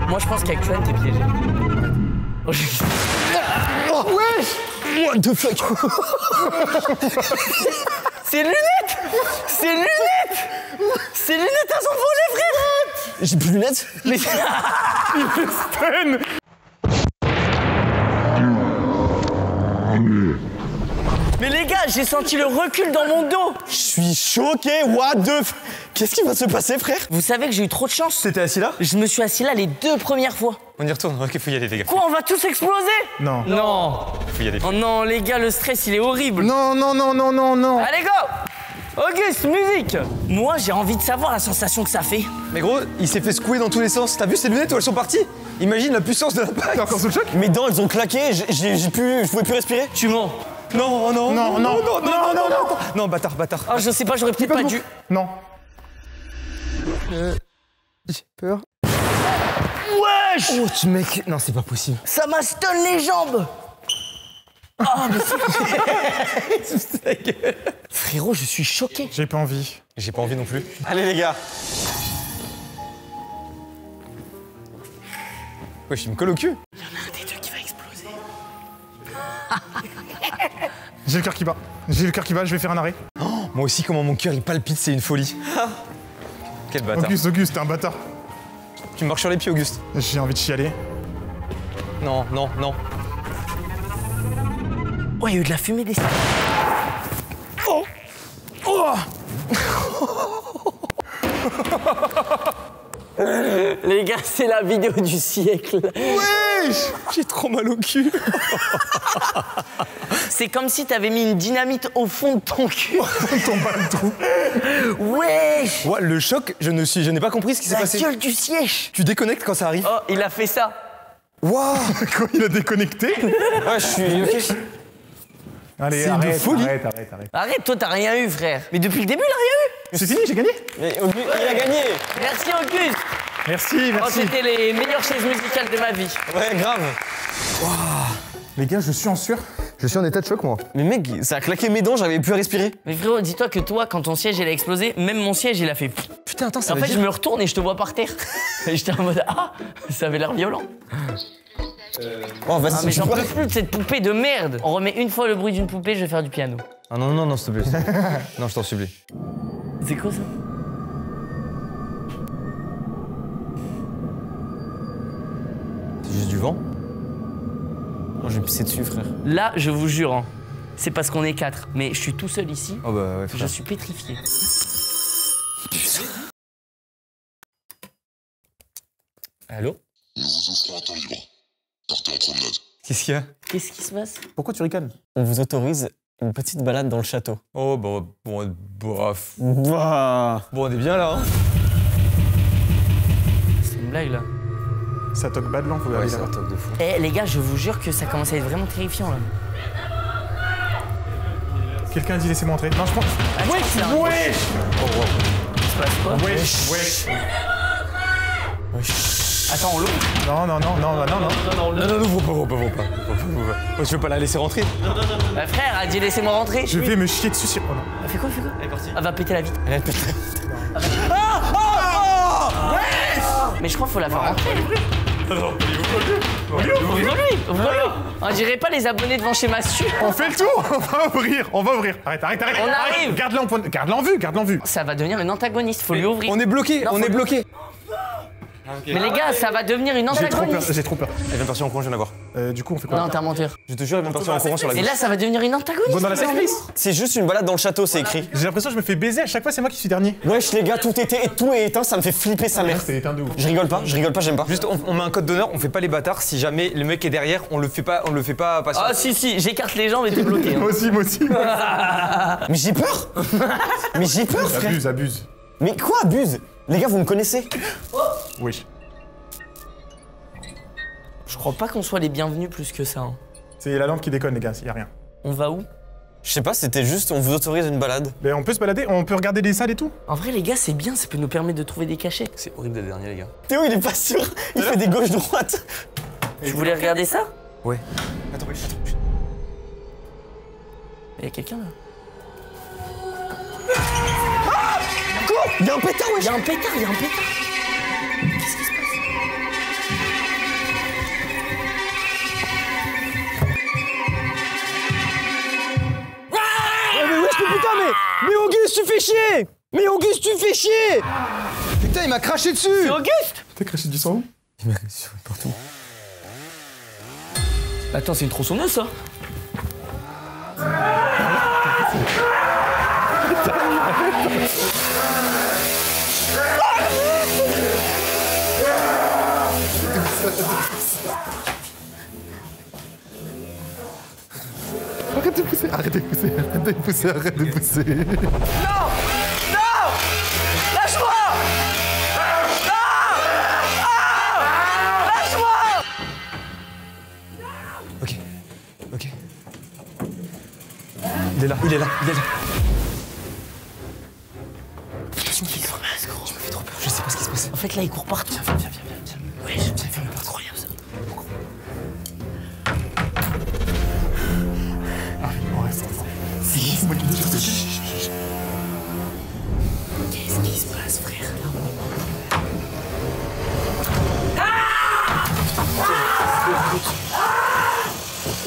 Moi, je pense qu'avec Chuan, t'es piégé. Oh, What the fuck? C'est lunettes! C'est lunettes! C'est lunettes à son volet, frère! J'ai plus de lunettes? Mais... Mais les gars, j'ai senti le recul dans mon dos! Je suis choqué, what the f... Qu'est-ce qui va se passer frère? Vous savez que j'ai eu trop de chance. T'étais assis là? Je me suis assis là les 2 premières fois. On y retourne. Ok, faut y aller, les gars. Quoi, on va tous exploser? Non. Non. Faut y aller. Oh non, les gars, le stress, il est horrible. Non. Allez, go! Auguste, musique! Moi, j'ai envie de savoir la sensation que ça fait. Mais gros, il s'est fait secouer dans tous les sens. T'as vu ces lunettes où elles sont parties? Imagine la puissance de l'impact. T'es encore sous le choc? Mes dents elles ont claqué, je pouvais plus respirer. Tu mens. Non. Non, bâtard. Ah, je sais pas, j'aurais peut-être pas dû. Non. J'ai peur. Wesh! Oh, tu mec. Non, c'est pas possible. Ça m'a stun les jambes! Ah, mais c'est... Frérot, je suis choqué. J'ai pas envie. J'ai pas envie non plus. Allez les gars. Ouais, je me colle au cul. Il y en a un des deux qui va exploser. J'ai le cœur qui bat. Je vais faire un arrêt. Moi aussi, comment mon cœur il palpite, c'est une folie. Quel bâtard. Auguste, t'es un bâtard. Tu me marches sur les pieds, Auguste. J'ai envie de chialer. Non. Oh, il y a eu de la fumée des... Les gars, c'est la vidéo du siècle. J'ai trop mal au cul. C'est comme si t'avais mis une dynamite au fond de ton cul. Tombe pas le trou. Wesh! Ouais, le choc, je n'ai pas compris ce qui s'est La passé. gueule du siège. Tu déconnectes quand ça arrive. Oh, il a fait ça. Waouh. Quand il a déconnecté. Ouais, je suis ok. Allez, C'est une arrête, folie. arrête. Arrête, toi, t'as rien eu, frère. Mais depuis le début, il a rien eu. C'est fini, j'ai gagné. Mais Auguste, il a gagné. Merci, Auguste. Merci. Oh, c'était les meilleures chaises musicales de ma vie. Ouais, grave. Les gars, je suis en sueur. Je suis en état de choc, moi. Mais mec, ça a claqué mes dents, j'avais plus à respirer. Mais frérot, dis-toi que toi, quand ton siège il a explosé, même mon siège il a fait. Putain, attends, ça En veut fait, dire... je me retourne et je te vois par terre. Et j'étais en mode ah, ça avait l'air violent. Oh, vas-y, Ah, mais je j'en peux peux pas. plus de cette poupée de merde. On remet une fois le bruit d'une poupée, je vais faire du piano. Ah non, s'il te plaît. Non, je t'en supplie. C'est quoi ça? C'est juste du vent. Oh, je vais pisser dessus, frère. Là, je vous jure, hein, c'est parce qu'on est 4. Mais je suis tout seul ici. Oh bah ouais, Je frère. suis pétrifié. Allô? Nous vous offrons un temps libre. Partez en promenade. Qu'est-ce qu'il y a? Qu'est-ce qui se passe? Pourquoi tu ricanes? On vous autorise une petite balade dans le château. Oh, bon, bof. Bah. Bon, on est bien là, hein? C'est une blague là. Ça toque bas de l'an, faut aller c'est là-bas. un top de fou. Eh les gars, je vous jure que ça commence à être vraiment terrifiant là. Quelqu'un dit laissez-moi entrer. Non, je pense. Ah, wesh, Wesh! il se passe quoi? Wesh! Wesh! Attends, on l'ouvre? Non, non, non, non, non, non. Non, ouvre pas. Oh, je veux pas la laisser rentrer. Bah frère, a dit laissez-moi rentrer. Je vais me chier dessus sur. Oh non. Elle fait quoi? Elle est partie. Elle va péter la vitre. Elle pète. Mais je crois qu'il faut la faire rentrer. Ouvre-lui. On dirait pas les abonnés devant chez Mastu. On fait le tour! On va ouvrir. Arrête. On arrive. Garde-la en vue. Ça va devenir une antagoniste, faut lui ouvrir. On est bloqué, Non, on faut est le- bloqué. Mais les gars, ça va devenir une J'ai trop peur, antagoniste. j'ai trop peur. Elle vient de partir en courant, je viens d'avoir. Du coup, on fait quoi? Non, t'es un menteur. Je te jure, elle vient de partir en courant sur la Et gauche. là, ça va devenir une antagoniste. Bon, dans la sex place. C'est juste une balade dans le château, c'est écrit. J'ai l'impression que je me fais baiser à chaque fois, c'est moi qui suis dernier. Wesh les gars, tout est éteint, ça me fait flipper sa mère. C'est éteint de ouf. Je rigole pas, j'aime pas. Juste, on met un code d'honneur, on fait pas les bâtards. Si jamais le mec est derrière, on le fait pas passer. Ah si, j'écarte les jambes et t'es bloqué. hein. Moi aussi. Mais j'ai peur. Mais j'ai peur, frère. Abuse. Mais quoi, abuse? Les gars, vous me connaissez? Wesh. Je crois pas qu'on soit les bienvenus plus que ça. hein. C'est la lampe qui déconne, les gars, y a rien. On va où? Je sais pas, c'était juste, on vous autorise une balade. Mais on peut se balader, on peut regarder des salles et tout. En vrai, les gars, c'est bien, ça peut nous permettre de trouver des cachets. C'est horrible d'être dernier, les gars. Théo, il est pas sûr. Il fait des gauches-droites. Tu voulais regarder ça? Ouais. Il y a quelqu'un là? Il y a un pétard, Il wesh. y a un pétard. Qu'est-ce qui se passe? Mais wesh, putain, mais Auguste, tu fais chier. Mais Auguste, tu fais chier. Putain, il m'a craché dessus. C'est Auguste! T'as craché du sang où? Il m'a craché partout. Attends, c'est une tronçonneuse ça? Arrête de pousser. Non! Lâche-moi! Lâche-moi! Ok. Il est là. Qu'est-ce qui se passe, gros? Je me fais trop peur, je sais pas ce qui se passe. En fait, là, il court partout. Viens. Ouais, c'est incroyable ça. Qu'est-ce qui se passe, frère?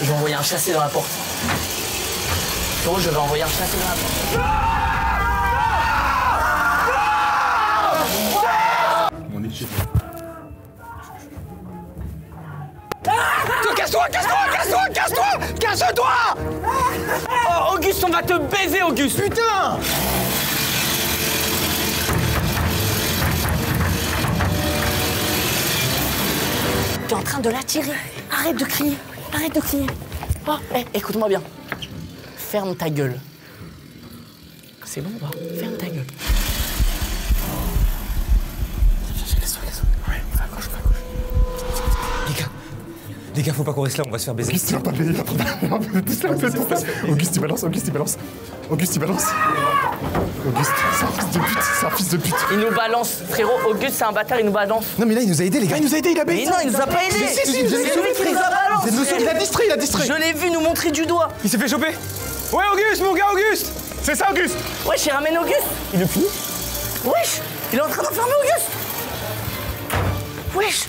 Je vais envoyer un chassé dans la porte. Frérot, je vais envoyer un chassé dans la porte. On est chez Casse-toi! Oh, Auguste, on va te baiser, Auguste! Putain! T'es en train de l'attirer. Arrête de crier. Oh, écoute-moi bien. Ferme ta gueule. C'est bon, va. Ferme ta gueule. Les gars, faut pas qu'on reste là, on va se faire baiser. Auguste, il va pas payer. Auguste, il balance. Auguste, c'est un fils de pute. Il nous balance. Frérot, Auguste, c'est un bâtard, il nous balance. Non, mais là, il nous a aidés, les gars. Il nous a aidé, il a Mais baisé. non, il nous a pas aidés. Si, C'est vous avez lui qui nous a balancé. Il a distrait. Je l'ai vu nous montrer du doigt. Il s'est fait choper. Ouais, Auguste, mon gars, Auguste. C'est ça, Auguste. Wesh, il ramène Auguste. Il est plus. Wesh, il est en train d'enfermer Auguste. Wesh.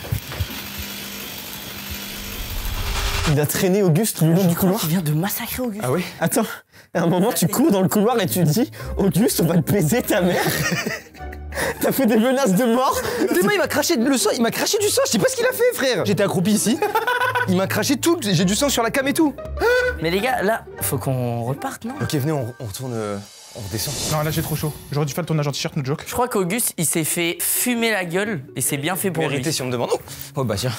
Il a traîné Auguste le long du couloir. Il vient de massacrer Auguste. Ah ouais? Attends, à un moment, tu cours dans le couloir et tu dis Auguste, on va te baiser ta mère. T'as fait des menaces de mort. Tellement il m'a craché le sang, il m'a craché du sang, je sais pas ce qu'il a fait, frère. J'étais accroupi ici. Il m'a craché tout, j'ai du sang sur la cam et tout. Mais les gars, là, faut qu'on reparte, non? Ok, venez, on On redescend. Non, là j'ai trop chaud. J'aurais dû faire le tournage en t-shirt, no joke. Je crois qu'Auguste, il s'est fait fumer la gueule et c'est bien fait pour Vérité lui. si on me demande. Oh bah tiens.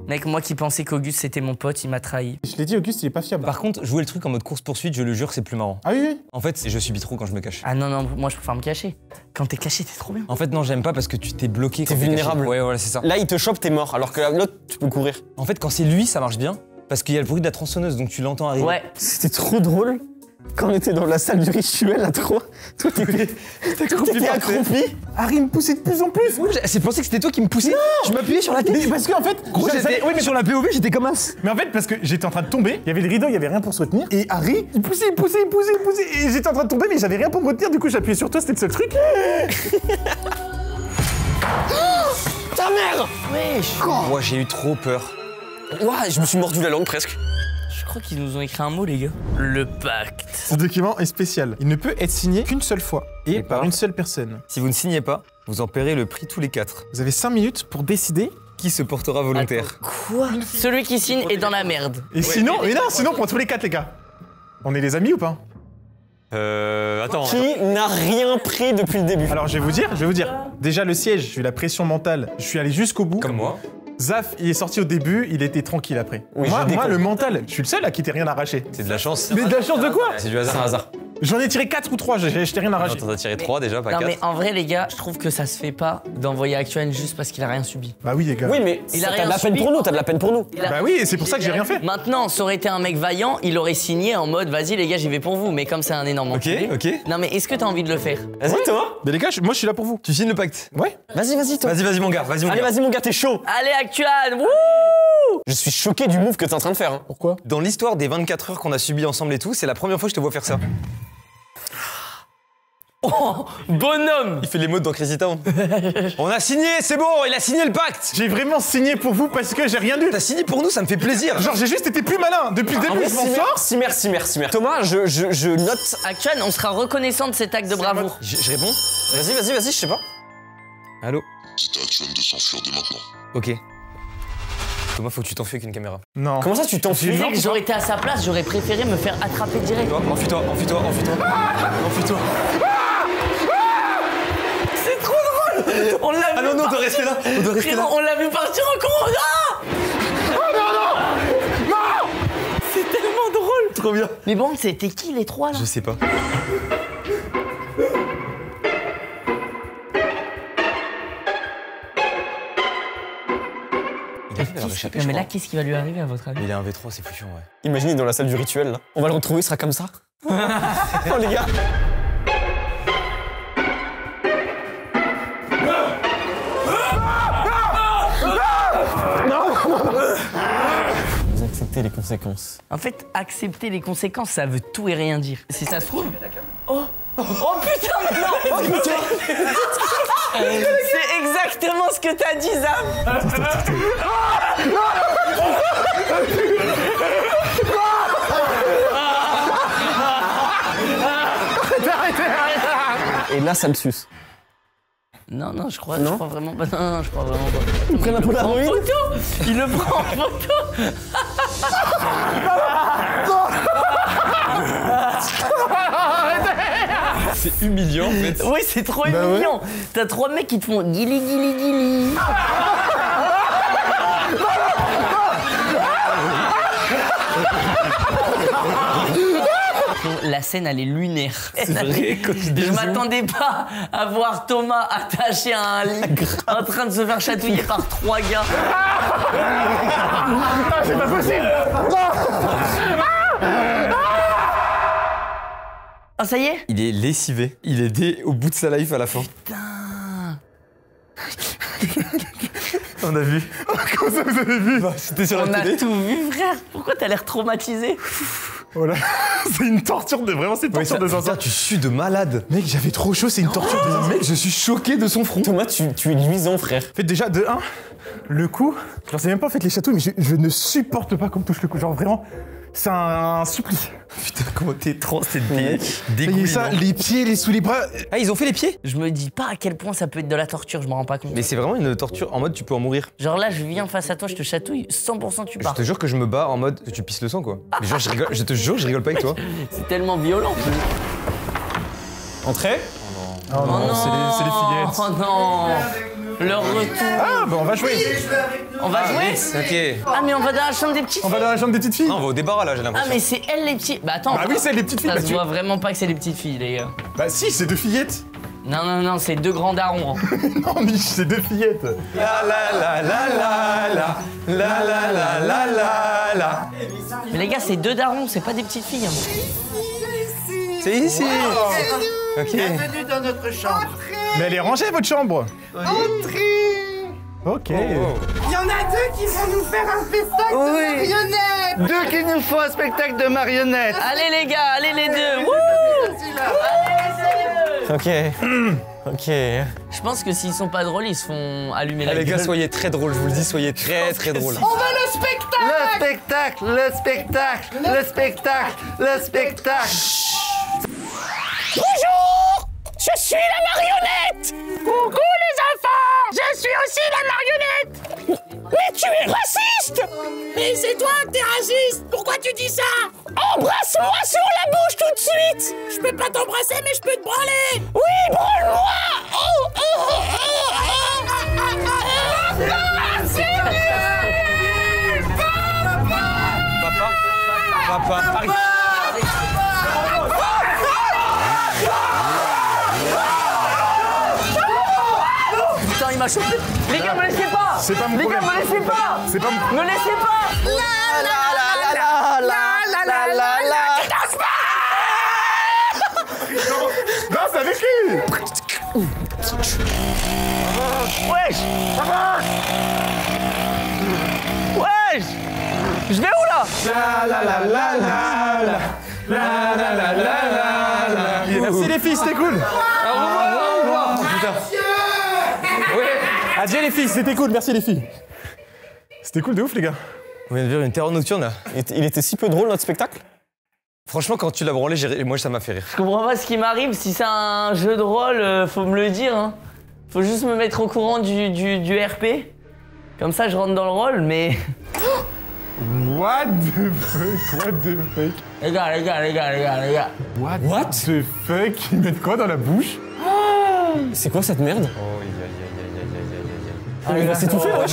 Mec, moi qui pensais qu'Auguste c'était mon pote, il m'a trahi. Je l'ai dit, Auguste, il est pas fiable. Par contre, jouer le truc en mode course-poursuite, je le jure, c'est plus marrant. Ah oui, oui. En fait, je subis trop quand je me cache. Ah non, non, moi je préfère me cacher. Quand t'es caché, t'es trop bien. En fait, non, j'aime pas parce que tu t'es bloqué. T'es quand vulnérable. caché. Ouais, voilà, c'est ça. Là, il te chope, t'es mort. Alors que l'autre, tu peux courir. En fait, quand c'est lui, ça marche bien. Parce qu'il y a le bruit de la tronçonneuse, donc tu l'entends arriver. Ouais. C'était trop drôle. Quand on était dans la salle du rituel à 3, toi t'étais accroupi. Harry me poussait de plus en plus. C'est pensé que c'était toi qui me poussais. Je m'appuyais sur la tête. Mais parce qu'en fait, Gros, oui, mais sur la POV, j'étais comme as. Mais en fait, parce que j'étais en train de tomber, il y avait le rideau, il y avait rien pour se retenir. Et Harry, il poussait. Et j'étais en train de tomber, mais j'avais rien pour me retenir. Du coup, j'appuyais sur toi, c'était le seul truc. Ta mère. Wesh. Moi, j'ai eu trop peur. Ouah, je me suis mordu la langue presque. Je crois qu'ils nous ont écrit un mot, les gars. Le pacte. Ce document est spécial. Il ne peut être signé qu'une seule fois et par une seule personne. Si vous ne signez pas, vous en paierez le prix tous les 4. Vous avez 5 minutes pour décider. Qui se portera volontaire? Quoi? Celui qui signe est dans la merde. Et sinon, sinon, pour tous les 4, les gars. On est les amis ou pas? Attends. Qui n'a rien pris depuis le début? Alors, je vais vous dire. Déjà, le siège, j'ai eu la pression mentale. Je suis allé jusqu'au bout. Comme moi. Zaf, il est sorti au début, il était tranquille après. Oui, moi, je déconne. le mental, je suis le seul à qui t'ai rien arraché. C'est de la chance. Mais de la chance de quoi? C'est du hasard. C'est un hasard. J'en ai tiré 4 ou 3, je t'ai rien arraché. T'en as tiré 3 déjà, pas Non 4. mais en vrai les gars, je trouve que ça se fait pas d'envoyer Actuan juste parce qu'il a rien subi. Bah oui, les gars. Oui, mais Il a t'as rien de la peine subi. pour nous, t'as de la peine pour nous. Bah oui, et c'est pour ça que j'ai rien fait. Maintenant, ça aurait été un mec vaillant, il aurait signé en mode vas-y les gars, j'y vais pour vous. Mais comme c'est un énorme enculé. ok. Non mais est-ce que t'as envie de le faire? Vas-y, Thomas. Mais les gars, moi je suis là pour vous. Tu signes le pacte. Ouais. Vas-y, toi. Vas-y, mon gars. Vas-y, mon Allez, gars. vas-y, mon gars, t'es chaud. Allez Actuan, wouh! Je suis choqué du move que t'es en train de faire. Hein. Pourquoi? Dans l'histoire des 24 heures qu'on a subies ensemble et tout, c'est la première fois que je te vois faire ça. Oh, bonhomme! Il fait les mots dans Crazy Town. On a signé, c'est bon, il a signé le pacte. J'ai vraiment signé pour vous parce que j'ai rien dû. T'as signé pour nous, ça me fait plaisir. Genre, j'ai juste été plus malin. Depuis le début, je m'en sors. Simer. Thomas, je note. Actuan, on sera reconnaissant de cet acte de bravoure. Je réponds. Vas-y, je sais pas. Allô? Dites à Actuan de s'enfuir dès maintenant. Ok. Thomas, faut que tu t'enfuis avec une caméra. Non. Comment ça, tu t'enfuis? Mec, j'aurais été à sa place, j'aurais préféré me faire attraper direct. Enfuis-toi. Enfuis-toi. C'est trop drôle! On l'a vu. Ah non, on doit rester là. On doit rester là. On l'a vu partir en courant. Ah! Non! C'est tellement drôle! Trop bien. Mais bon, c'était qui les trois là? Je sais pas. Il arrive à leur échapper, Non je mais là, crois. qu'est-ce qui va lui arriver à votre avis? Il est un V3, c'est foutu, ouais. Imaginez dans la salle du rituel, là. On va le retrouver, il sera comme ça. Oh, les gars. Vous acceptez les conséquences. En fait, accepter les conséquences, ça veut tout et rien dire. Si ça se trouve. Oh putain, mais non! Oh putain! C'est exactement ce que t'as dit, Zam! Et là, ça me suce. Non, je crois Non vraiment pas. Non, je crois vraiment pas. Ils prennent un Polaroid. En photo! Il le prend en photo! C'est humiliant, en fait. Oui, c'est trop humiliant! T'as trois mecs qui te font guili. La scène, elle est lunaire. C'est vrai, quand tu Je dézoomes. m'attendais pas à voir Thomas attaché à un lit en train de se faire chatouiller par trois gars. C'est pas possible. Oh, ça y est? Il est lessivé. Il est au bout de sa life à la fin. Putain. On a vu. Comment ça, vous avez vu? C'était sur On la a télé. tout vu, frère. Pourquoi t'as l'air traumatisé? Voilà. C'est une torture de. Vraiment, c'est une torture de Putain, ça. tu sues de malade. Mec, j'avais trop chaud, c'est une torture de. Mec, je suis choqué de son front. Thomas, tu es luisant, frère. En fait, déjà, de 1, le coup. Genre, c'est même pas en fait les chatouilles, mais je ne supporte pas qu'on me touche le cou. Genre, vraiment, C'est un supplice. Putain, comment t'es trans, cette bitch. Et ça, les pieds, les sous les bras. Ah, ils ont fait les pieds? Je me dis pas à quel point ça peut être de la torture, je me rends pas compte. Mais c'est vraiment une torture en mode tu peux en mourir. Genre là, je viens face à toi, je te chatouille, 100% tu Je pars. te jure que je me bats en mode tu pisses le sang quoi. Mais genre, je te jure, je rigole pas avec toi. C'est tellement violent. Entrée? Oh non, c'est les fillettes. Oh non. Leur retour. Ah, bah on va jouer. On va jouer? Ok. Ah, mais on va dans la chambre des petites On va dans la chambre des petites filles. Non, on va au débarras là, j'ai Ah, l'impression. mais c'est elles les petites. Bah attends. Bah oui, c'est les petites filles. Ça Bah, se tu- voit vraiment pas que c'est les petites filles, les gars. bah si, c'est deux fillettes. Non, non, non, c'est deux grands darons. Hein. Non, Mich, c'est deux fillettes. La la la la la la la la la la la la. Mais les gars, c'est deux darons, c'est pas des petites filles. Hein. C'est ici. Ok. Bienvenue dans notre chambre. Mais elle est rangée, votre chambre. Ok. Il y en a deux qui vont nous faire un spectacle de marionnettes. Deux qui nous font un spectacle de marionnettes. Allez les gars, allez les deux. Wouh. Ok. Ok. Je pense que s'ils sont pas drôles, ils se font allumer la Les gars, gueule. soyez très drôles, je vous le dis, soyez très très drôles. On veut le spectacle. Le spectacle, le spectacle, le spectacle, le spectacle. Bonjour, je suis la marionnette. Coucou les enfants, je suis aussi la marionnette. Mais tu es raciste. Mais c'est toi que t'es raciste. Pourquoi tu dis ça? Embrasse-moi sur la bouche tout de suite. Je peux pas t'embrasser, mais je peux te branler. Oui, branle-moi. Papa, arrive. Putain, il m'a chopé. Les gars, me laissez pas. C'est pas mon Les gars, problème. me laissez pas. C'est pas mon... Me laissez pas. Danse avec lui. Wesh. Wesh. Je vais où là? Merci les filles, c'était cool. Adieu les filles, c'était cool, merci les filles. C'était cool de ouf les gars. On vient de voir une terreur nocturne là. Il était si peu drôle notre spectacle. Franchement, quand tu l'as branlé, moi ça m'a fait rire. Je comprends pas ce qui m'arrive. Si c'est un jeu de rôle, faut me le dire. Hein. Faut juste me mettre au courant du RP. Comme ça, je rentre dans le rôle, mais... What the fuck, what the fuck. Les gars. What the fuck. Ils mettent quoi dans la bouche? C'est quoi cette merde? Ah, il va s'étouffer, wesh.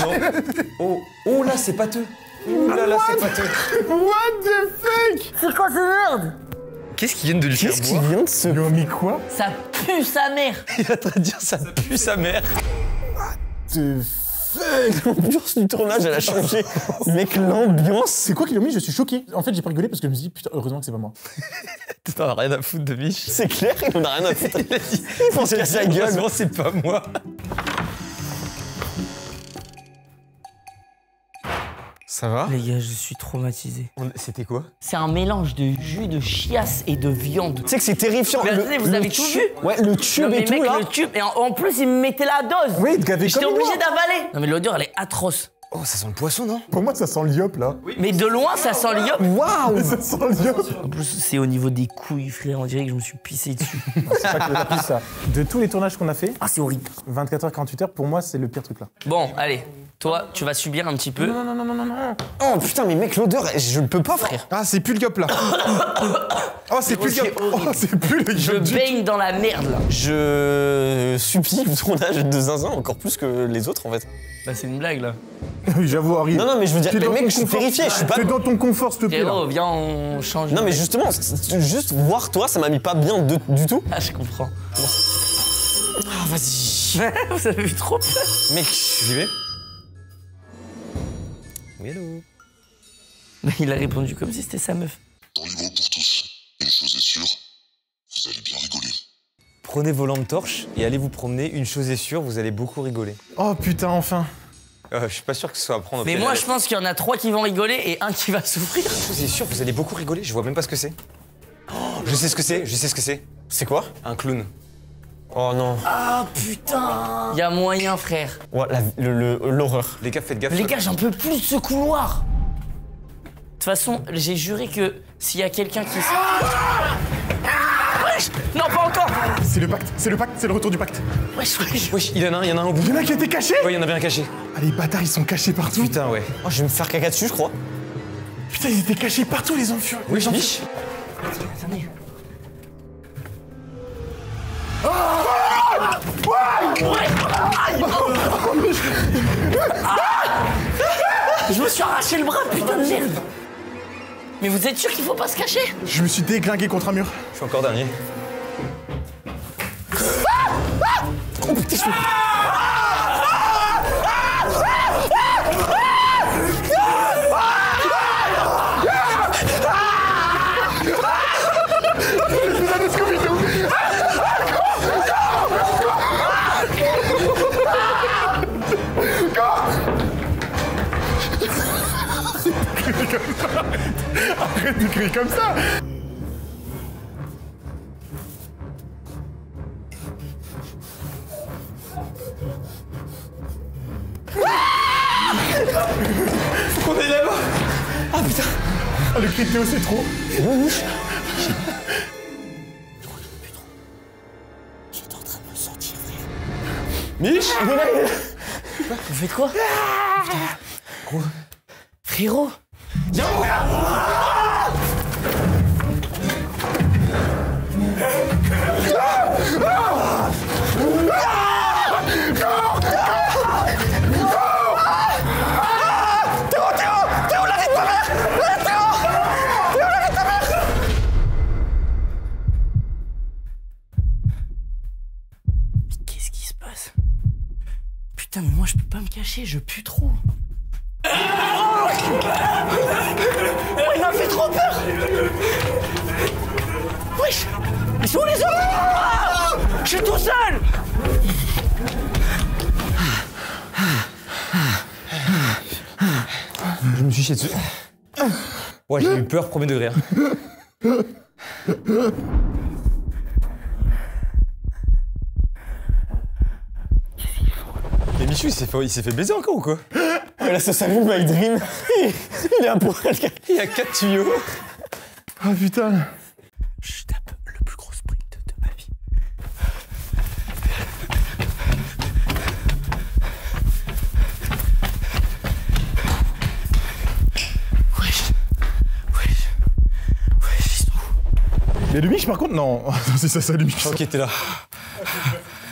Oh là, c'est pâteux. Oh là là, c'est pâteux. What the fuck. C'est quoi cette merde? Qu'est-ce qu'ils viennent de lui faire Qu'est-ce qui boire? vient de se... Ils ont mis quoi? Ça pue sa mère. Il est en train de dire ça pue sa mère. The fuck. L'ambiance du tournage, elle a changé. Mec, l'ambiance... C'est quoi qu'ils ont mis? Je suis choqué. En fait, j'ai pas rigolé parce que je me suis dit, putain, heureusement que c'est pas moi. T'en as rien à foutre de Mich. C'est clair, il en a rien à foutre. Il a dit, Il pense qu'à sa gueule. heureusement, c'est pas moi. Ça va? Les gars, je suis traumatisé. C'était quoi? C'est un mélange de jus de chiasse et de viande. Tu sais que c'est terrifiant. Mais attendez, vous avez tout vu? Ouais, le tube Non mais et tout mec, là. le tube, et en plus il me mettait la dose. Oui, il te gavait J'étais comme obligé moi. d'avaler. Non mais l'odeur elle est atroce. Oh, ça sent le poisson, non? Pour moi, ça sent l'iop là. Mais de loin ça sent l'iop. Waouh. Ça sent l'iop. En plus c'est au niveau des couilles frère, on dirait que je me suis pissé dessus. C'est pas que j'ai appris ça. De tous les tournages qu'on a fait, Ah c'est horrible. 24 heures, 48 heures, pour moi, c'est le pire truc là. Bon allez, toi tu vas subir un petit peu. Oh putain, mais mec, l'odeur, je ne peux pas, frère. Ah, c'est plus le yop là. Oh, c'est plus le yop. Oh, c'est plus le Je yop du tout. baigne dans la merde là. Je supplie le tournage de Zinzin encore plus que les autres en fait. Bah c'est une blague là. Oui, j'avoue, Henri. Non, non, mais je veux dire, T'es mais dans mec, ton je suis confort. terrifié, je suis pas. T'es dans ton confort, s'il te plaît. Héros, Là. viens on change. Non, mais justement, juste voir toi, ça m'a mis pas bien du tout. Ah je comprends. Ah, vas-y. Vous avez eu trop peur. Mec, J'y vais? Oui, hello. Mais il a répondu comme si c'était sa meuf. Temps libre pour tous. Une chose est sûre, vous allez bien rigoler. Prenez vos lampes torches et allez vous promener. Une chose est sûre, vous allez beaucoup rigoler. Oh putain, enfin. Je suis pas sûr que ce soit à prendre. Mais moi je pense qu'il y en a 3 qui vont rigoler et un qui va souffrir. Une chose est sûre, vous allez beaucoup rigoler. Je vois même pas ce que c'est. Oh, je sais ce que c'est, je sais ce que c'est. c'est quoi? Un clown. Oh non. Ah putain. Il y a moyen frère. Ouais, l'horreur. Les gars, faites gaffe. Les gars j'en peux plus de ce couloir. De toute façon, j'ai juré que s'il y a quelqu'un qui... Wesh! Non, pas encore! C'est le pacte, c'est le pacte, c'est le retour du pacte. Wesh, wesh! Wesh, il y en a un au bout. Il y en a qui a été caché. Ouais, il y en avait un caché. Ah, les bâtards, ils sont cachés partout. Putain, ouais. Oh, je vais me faire caca dessus, je crois. Putain, ils étaient cachés partout, les enfants. Oui, Mich. Attendez. Je me suis arraché le bras, putain de merde! Mais vous êtes sûr qu'il faut pas se cacher? Je me suis déglingué contre un mur. Je suis encore dernier. Oh putain, je Arrête de crier comme ça. On est là-bas. Ah putain. Ah, le cri de Théo, c'est trop. J'étais en train de me sentir, frère. Mich. Vous faites quoi? Gros. Frérot. Qu'est-ce qui se passe? Putain, mais moi je peux pas me cacher, je pue trop. Oh, il m'a fait trop peur. Wesh, ils sont où les autres? Je suis tout seul. Je me suis chié dessus. Ouais, j'ai eu peur, premier degré. Mais Michou, il s'est fait baiser encore ou quoi? Mais là, ça s'allume, My Dream. Il est un poil. Il y a 4 tuyaux. Ah putain. Je tape le plus gros sprint de ma vie. Wesh, ils sont où? Mais le Mich, par contre, non. C'est ça, le Mich. Ok, t'es là.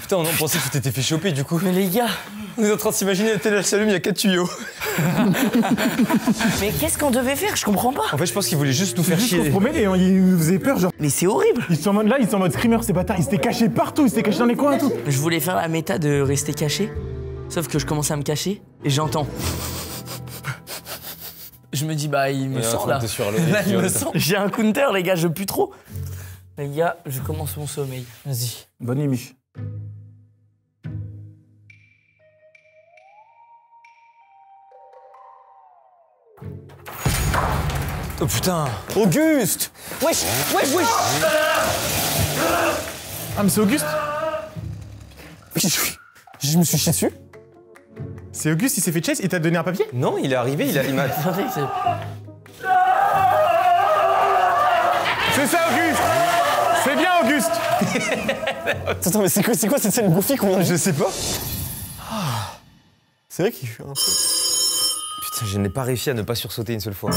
Putain, on pensait que tu t'étais fait choper du coup. Mais les gars, On est en train de s'imaginer la télé s'allume, il y a 4 tuyaux. mais qu'est-ce qu'on devait faire? Je comprends pas. En fait, je pense qu'ils voulaient juste nous faire Juste qu'on se chier. promène et ils nous faisaient peur, genre. Mais c'est horrible. Ils sont en mode là, ils sont en mode screamer, ces bâtards. Ils s'étaient cachés partout, ils s'étaient cachés dans les coins et tout. Je voulais faire la méta de rester caché, sauf que je commence à me cacher et j'entends. Je me dis, bah, il me sent là. Là, il me sent. J'ai un counter, les gars, je pue trop. Les gars, je commence mon sommeil. Vas-y. Bonne nuit, Mich. Oh putain. Auguste. Wesh. Ah, mais c'est Auguste. Je me suis chié dessus. C'est Auguste, il s'est fait chase, il t'a donné un papier? Non, il est arrivé, il m'a... C'est ça, Auguste. C'est bien, Auguste. Attends, mais c'est quoi cette scène goofy qu'on a? Je sais pas. C'est vrai qu'il fait un peu... Putain, je n'ai pas réussi à ne pas sursauter une seule fois.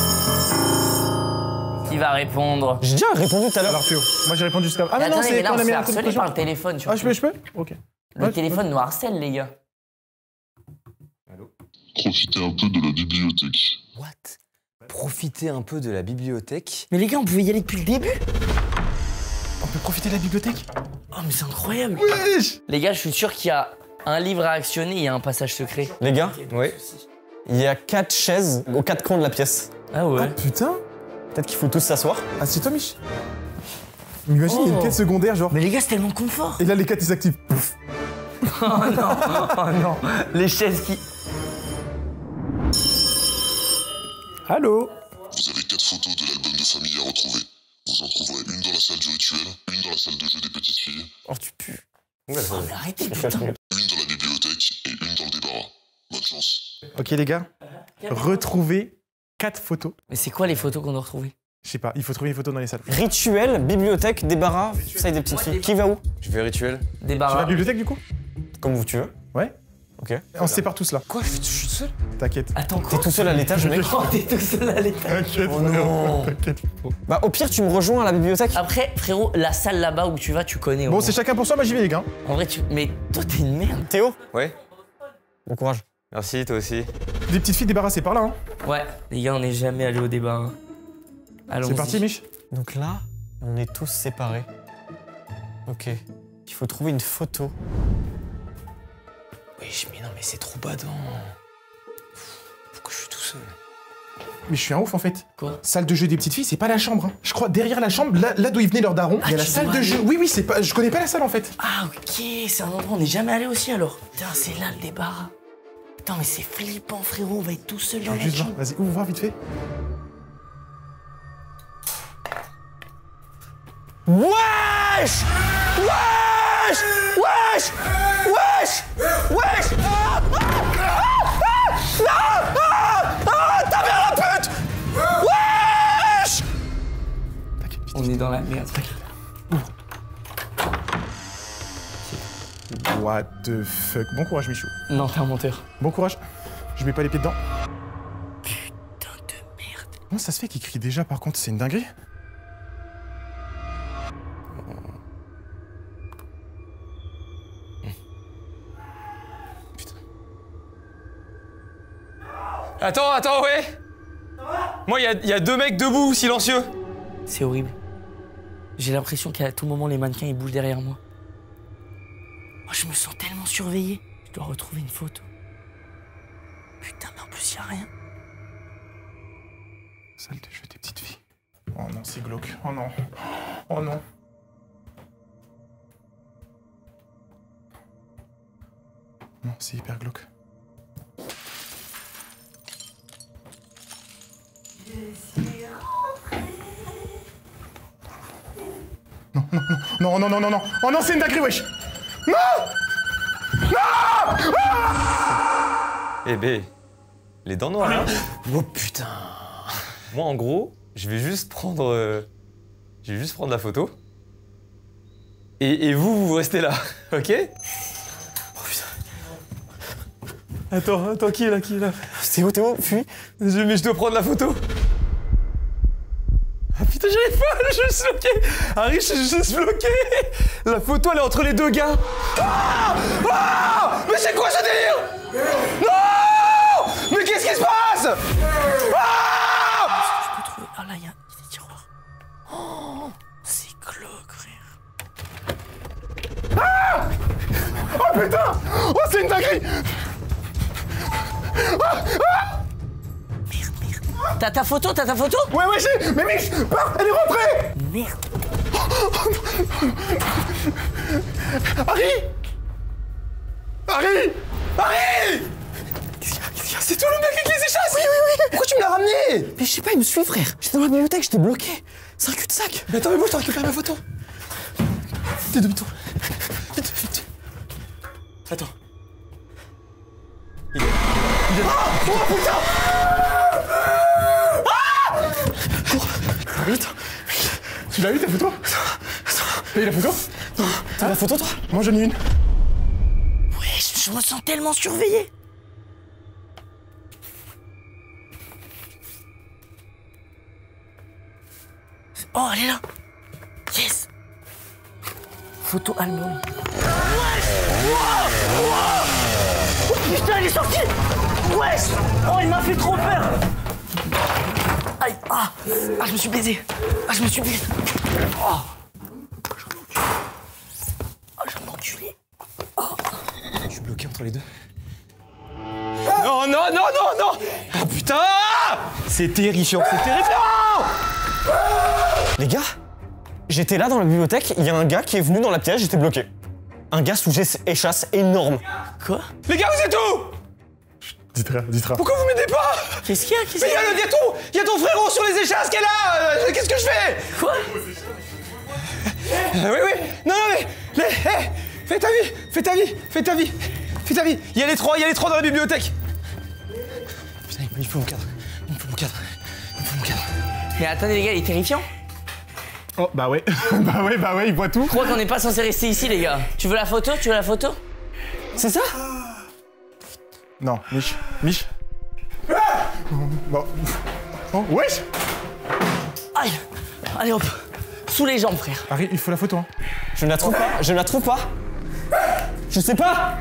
Qui va répondre? J'ai déjà répondu tout à l'heure. Alors, Théo, moi j'ai répondu jusqu'à. Ah, Mais mais non, attendez, c'est mais là, quand on on a se mis fait un coup de harceler pression. par le téléphone, surtout. Ah, je peux? Ok. Le Ouais, téléphone nous harcèle, les gars. Profitez un peu de la bibliothèque. What? Profiter un peu de la bibliothèque. Mais les gars, on pouvait y aller depuis le début. On peut profiter de la bibliothèque? Oh, mais c'est incroyable. Wesh. Les gars, je suis sûr qu'il y a un livre à actionner, il y a un passage secret. Les gars, Ouais. il y a 4 chaises aux 4 coins de la pièce. Ah ouais. Ah, putain. Peut-être qu'il faut tous s'asseoir. Ah, c'est toi, Mich. Mais imagine, il y a une quête secondaire, genre. Mais les gars, c'est tellement confort. Et là, les quêtes, ils s'activent. Oh non, oh non. Les chaises qui... Allô? Vous avez 4 photos de l'album de famille à retrouver. Vous en trouverez une dans la salle du rituel, une dans la salle de jeu des petites filles, Oh, tu pues. Oh, mais arrêtez, putain. une dans la bibliothèque et une dans le débarras. Bonne chance. Ok, les gars. Retrouvez 4 photos. Mais c'est quoi les photos qu'on doit retrouver? Je sais pas, il faut trouver les photos dans les salles. Rituel, bibliothèque, débarras, ça y est des petites filles. Qui va où? Je fais rituel. Tu vas à Débarras. la bibliothèque du coup? Comme tu veux. Ouais. Ok. On se sépare tous là. Quoi, je suis tout seul? T'inquiète. Attends, quoi? T'es tout seul à l'étage, mec. Oh, t'es tout seul à l'étage. T'inquiète, Oh non. t'inquiète. Bah au pire, tu me rejoins à la bibliothèque. Après, frérot, la salle là-bas où tu vas, tu connais. au Bon, moins. c'est chacun pour soi, moi j'y vais les gars. En vrai, tu. Mais toi, t'es une merde. Théo, Ouais. bon courage. Merci, toi aussi. Des petites filles débarrassées par là, hein. Ouais, les gars, on n'est jamais allé au débat. Hein. Allons-y. C'est parti, Mich. Donc là, on est tous séparés. Ok. Il faut trouver une photo. Oui, mais non, mais c'est trop badant. Pourquoi je suis tout seul? Mais je suis un ouf en fait. Quoi? Salle de jeu des petites filles, c'est pas la chambre. Hein. Je crois derrière la chambre, là d'où ils venaient leur daron, il y a la tu salle dois de aller. jeu. Oui, c'est pas. Je connais pas la salle en fait. Ah, ok, c'est un endroit, on n'est jamais allé aussi alors. Putain, c'est là le débarras. Putain, mais c'est flippant, frérot, on va être tout seul dans la Juste voir, chambre. vas-y, ouvre voir vite fait. Wesh! Wesh! Wesh! Wesh! Wesh! Ah! Ah! Ah! Ah! Ah! Ah! Ta mère la pute! Wesh! On est dans la merde. What the fuck. Bon courage, Michou. Non, t'es un menteur. Bon courage. Je mets pas les pieds dedans. Putain de merde. Comment ça se fait qu'il crie déjà par contre? C'est une dinguerie. Attends, ouais. Moi, il y a deux mecs debout, silencieux. C'est horrible. J'ai l'impression qu'à tout moment, les mannequins, ils bougent derrière moi. Oh, je me sens tellement surveillé. Je dois retrouver une photo. Putain, mais en plus, y'a rien. Salle de jeu des petites filles. Oh non, c'est glauque. Oh non. Oh non. Non, c'est hyper glauque. Non, non, non, non, non. Oh non, c'est une dinguerie, wesh. Non. Non. Eh ben, les dents noires, hein. Oh putain. Moi, en gros, je vais juste prendre la photo. Et vous restez là, ok? Oh putain. Attends, qui est là? Théo, fuis. Mais je dois prendre la photo. Ah putain, j'arrive pas, je suis bloqué. Harry, je suis juste bloqué. La photo, elle est entre les deux gars. Ah! Ah! Mais c'est quoi ce délire? Non! Mais qu'est-ce qui se passe? Ah! Je peux trouver. Ah là, il y a des tiroirs. Oh, c'est glauque, frère. Ah! Oh putain! Oh, c'est une dinguerie! Ah! Ah! T'as ta photo? Ouais, j'ai. Mais Mich, pars, elle est rentrée! Merde. Harry! Qu'est-ce qu'il y a? C'est toi le mec avec les échasses? Oui. Pourquoi tu me l'as ramené? Mais je sais pas, il me suit, frère. J'étais dans la bibliothèque, j'étais bloqué. C'est un cul-de-sac. Mais attends, mais moi je te récupère ma photo. T'es demi-tour. Vite. Attends. Il est... Oh putain! Vite. Tu l'as eu ta photo? T'as eu la photo? T'as la photo, toi? Moi j'en ai une. Ouais, je me sens tellement surveillé. Oh, elle est là. Yes. Photo album. Oh putain, elle est sortie. Wesh. Oh, il m'a fait trop peur. Aïe, je me suis baisé. Je me suis baisé. Oh, j'ai enculé. Je suis bloqué entre les deux. Non. Ah putain! C'est terrifiant. Les gars, j'étais là dans la bibliothèque, il y a un gars qui est venu dans la pièce, j'étais bloqué. Un gars sous échasse énorme. Quoi? Les gars, vous êtes où? Dites-moi. Pourquoi vous m'aidez pas? Qu'est-ce qu'il y a? Mais il y a ton frérot sur les échasses qui est là. Qu'est-ce que je fais? Quoi? Oui. Non, mais fais ta vie. Il y a les trois dans la bibliothèque. Putain, il me faut mon cadre. Mais attendez les gars, il est terrifiant. Oh, bah ouais. bah ouais, il voit tout. Je crois qu'on n'est pas censé rester ici les gars. Tu veux la photo? C'est ça? Non, Mich. Bon. Oh, wesh. Aïe. Allez hop. Sous les jambes frère. Harry, il faut la photo. Hein. Je ne la trouve pas. Je sais pas.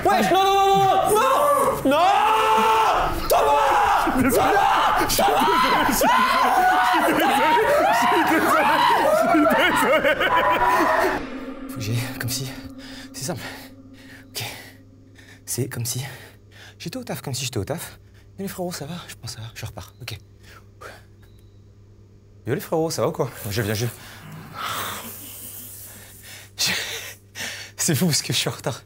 Wesh, non. Faut que j'aille comme si... C'est simple. Ok. C'est comme si... J'étais au taf, Mais les frérots, ça va? Je pense que ça va. Je repars. Ok. Yo les frérots, ça va ou quoi? Je viens. C'est fou parce que je suis en retard.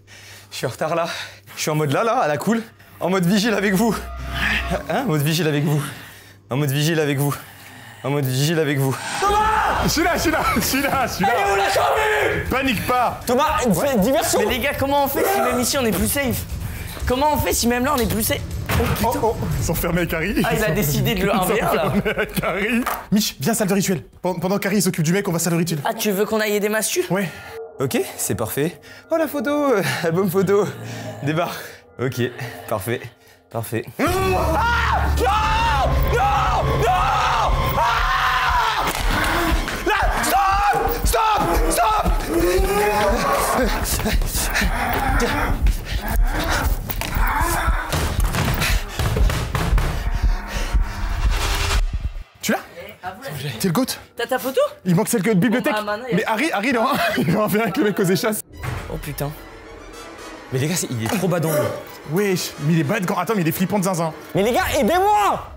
Je suis en retard là. Je suis en mode là, à la cool. En mode vigile avec vous. Hein? En mode vigile avec vous. Je suis là. Allez, on l'a jamais. Panique pas. Thomas, fais diversion. Mais les gars, comment on fait si même ici on est plus safe? Comment on fait si même là on est plus safe? Oh, ils sont fermés avec Harry. Ah, il a décidé de le 1v1 là. Avec Harry. Mich, viens salle de rituel. Pendant qu'Harry s'occupe du mec, on va salle de rituel. Ah, tu veux qu'on aille aider Massu? Ouais. Ok, c'est parfait. Oh la photo, album photo. Débarre. Ok, parfait. Ah Tu l'as? T'es le goat? T'as ta photo? Il manque celle de bibliothèque. Bon, bah, maintenant, Mais Harry, il est en fait avec le mec aux échasses. Oh putain. Mais les gars, il est trop badant. Wesh, mais il est bad quand... Attends, mais il est flippant de zinzin. Mais les gars, aidez-moi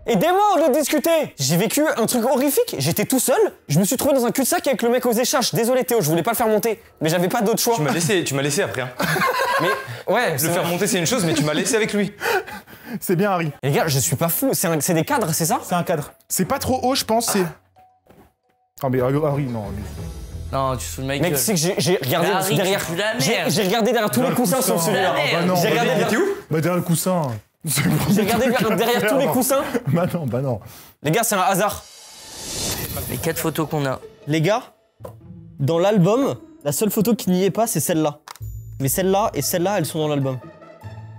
au lieu de discuter. J'ai vécu un truc horrifique. J'étais tout seul. Je me suis trouvé dans un cul-de-sac avec le mec aux échasses. Désolé Théo, je voulais pas le faire monter. Mais j'avais pas d'autre choix. Tu m'as laissé après. Hein. Mais ouais, Le faire monter, c'est une chose, mais tu m'as laissé avec lui. C'est bien, Harry. Les gars, je suis pas fou. C'est des cadres, c'est ça? C'est un cadre. C'est pas trop haut, je pense, c'est... Oh, mais Harry, non. Non, tu fous le mec. Mec, tu sais que j'ai regardé Harry, derrière. tu fous la merde. J'ai regardé derrière tous les coussins sur celui-là. Bah non. J'ai regardé derrière. Bah derrière le coussin. J'ai regardé derrière tous les coussins. Bah non. Les gars, c'est un hasard. Les 4 photos qu'on a. Les gars, dans l'album, la seule photo qui n'y est pas, c'est celle-là. Mais celle-là et celle-là, elles sont dans l'album.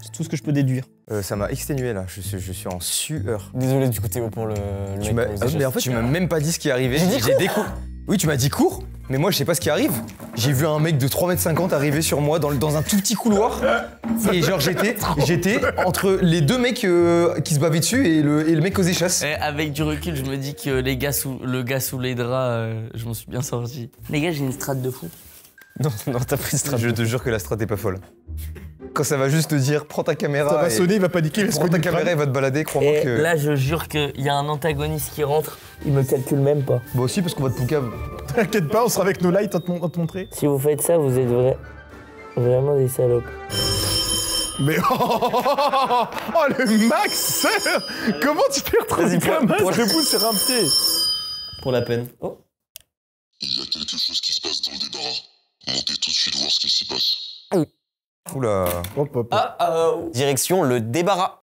C'est tout ce que je peux déduire. Ça m'a exténué là, je suis en sueur. Désolé du coup Théo pour le Tu m'as... mais en fait, tu m'as même pas dit ce qui est arrivé. J'ai dit cours. Oui, tu m'as dit cours, mais moi je sais pas ce qui arrive. J'ai vu un mec de 3,50 m arriver sur moi dans un tout petit couloir. Et genre j'étais entre les deux mecs qui se bavaient dessus et le mec aux échasses. Avec du recul, je me dis que le gars sous les draps, je m'en suis bien sorti. Les gars, j'ai une strat de fou. Non, t'as pris strat. Je te jure que la strat est pas folle. Quand ça va juste te dire, prends ta caméra. Ça va sonner, il va paniquer. Prends ta caméra, il va te balader, crois-moi que. Là, je jure qu'il y a un antagoniste qui rentre, il me calcule même pas. Bah aussi, parce qu'on va te poucave. T'inquiète pas, on sera avec nos lights à te montrer. Si vous faites ça, vous êtes vraiment des salopes. Mais oh le max. Comment tu peux retrouver un masque debout sur un pied? Pour la peine. Oh. Il y a quelque chose qui se passe dans le débarras. Montez tout de suite voir ce qui s'y passe. Oula. Hop. Direction le débarras.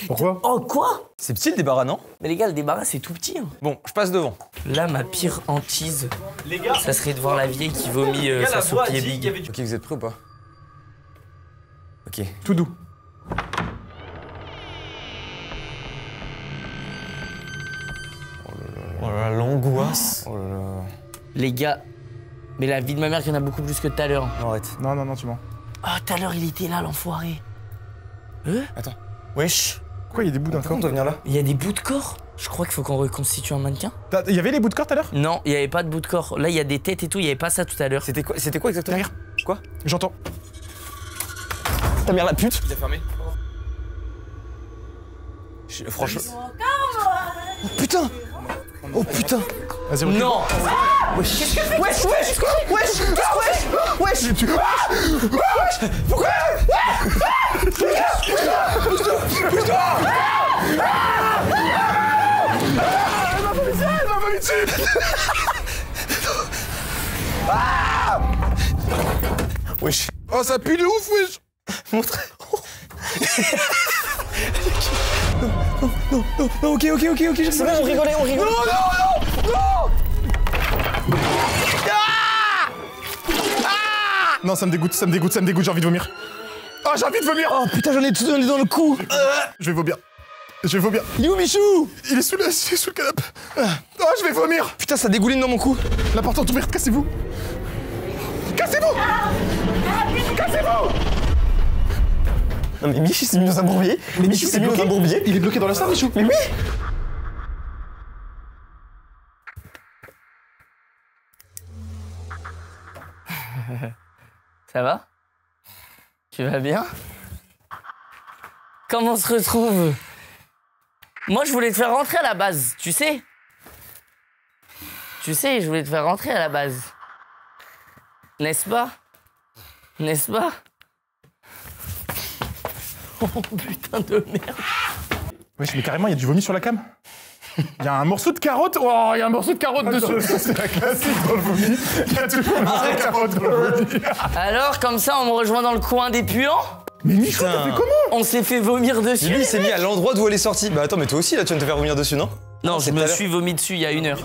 Pourquoi? Oh, quoi? C'est petit le débarras, non? Mais les gars, le débarras, c'est tout petit. Hein. Bon, je passe devant. Là, ma pire hantise, ça serait de voir la vieille qui vomit sa soupe pied big. Ok, vous êtes prêts ou pas? Ok. Tout doux. Oh là là, l'angoisse. Oh là là. Les gars, mais la vie de ma mère, qu'il y en a beaucoup plus que tout à l'heure. Non, arrête. Non, tu mens. Ah, tout à l'heure, il était là, l'enfoiré. Attends. Wesh. Pourquoi il y a des bouts d'un corps? Comment on doit venir là? Il y a des bouts de corps. Je crois qu'il faut qu'on reconstitue un mannequin. Il y avait les bouts de corps tout à l'heure? Non, il n'y avait pas de bout de corps. Là, il y a des têtes et tout, il n'y avait pas ça tout à l'heure. C'était quoi exactement? Derrière. Quoi? J'entends. Ta mère la pute. Il a fermé. Franchement. Oh putain! Oh putain! Vas-y, recule. Non! Wesh. Pourquoi? Elle m'a vomi dessus. Wesh. Oh, ça pue de ouf, wesh. Montre. non, ok, je C'est bon, on rigolait. Non, ça me dégoûte, j'ai envie de vomir. Oh, j'ai envie de vomir. Oh putain, j'en ai tout donné dans le cou. Je vais vomir. Il est où, Michou? Il est sous le canapé. Oh, je vais vomir. Putain, ça dégouline dans mon cou. La porte est ouverte, cassez-vous. Non mais Michou s'est mis dans un bourbier. Michou s'est mis dans un bourbier. Il est bloqué dans la salle, Michou. Mais oui. Ça va? Tu vas bien? Comment on se retrouve? Moi, je voulais te faire rentrer à la base, tu sais? Je voulais te faire rentrer à la base. N'est-ce pas? Oh putain de merde. Wesh, mais carrément, il y a du vomi sur la cam. Il y a un morceau de carotte. Oh, il y a un morceau de carotte dessus. C'est la classique dans le vomi. Il y a toujours un morceau de carotte dans le vomi. Alors, comme ça, on me rejoint dans le coin des puants? Mais Michou, t'as fait comment? On s'est fait vomir dessus. Lui, il s'est mis à l'endroit d'où elle est sortie. Bah attends, mais toi aussi, là, tu viens de te faire vomir dessus, non? Non, je me suis vomi dessus il y a 1 heure.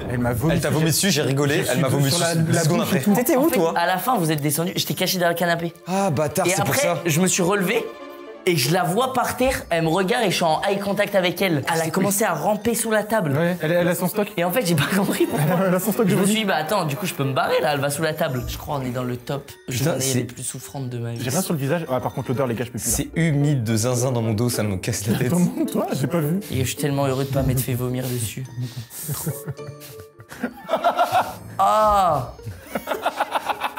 Elle t'a vomi dessus, j'ai rigolé. Elle m'a vomi dessus la secondes bouche après. et tout. T'étais où, toi? À la fin, vous êtes descendu, j'étais caché derrière le canapé. Ah, bâtard, Et c'est pour après, ça. je me suis relevé et je la vois par terre, elle me regarde et je suis en eye contact avec elle. Elle a commencé à ramper sous la table. Ouais, elle a son stock. Et en fait, j'ai pas compris pourquoi. Elle a son stock de Je me vomi. suis dit, bah attends, du coup, je peux me barrer là, elle va sous la table. Je crois on est dans le top Putain, journée c'est- les plus souffrantes de ma vie. J'ai rien sur le visage. Ah, par contre, l'odeur, les gars, je peux plus. C'est humide de zinzin dans mon dos, ça me casse la tête. Comment, toi? J'ai pas vu. Et je suis tellement heureux de pas m'être fait vomir dessus. Ah!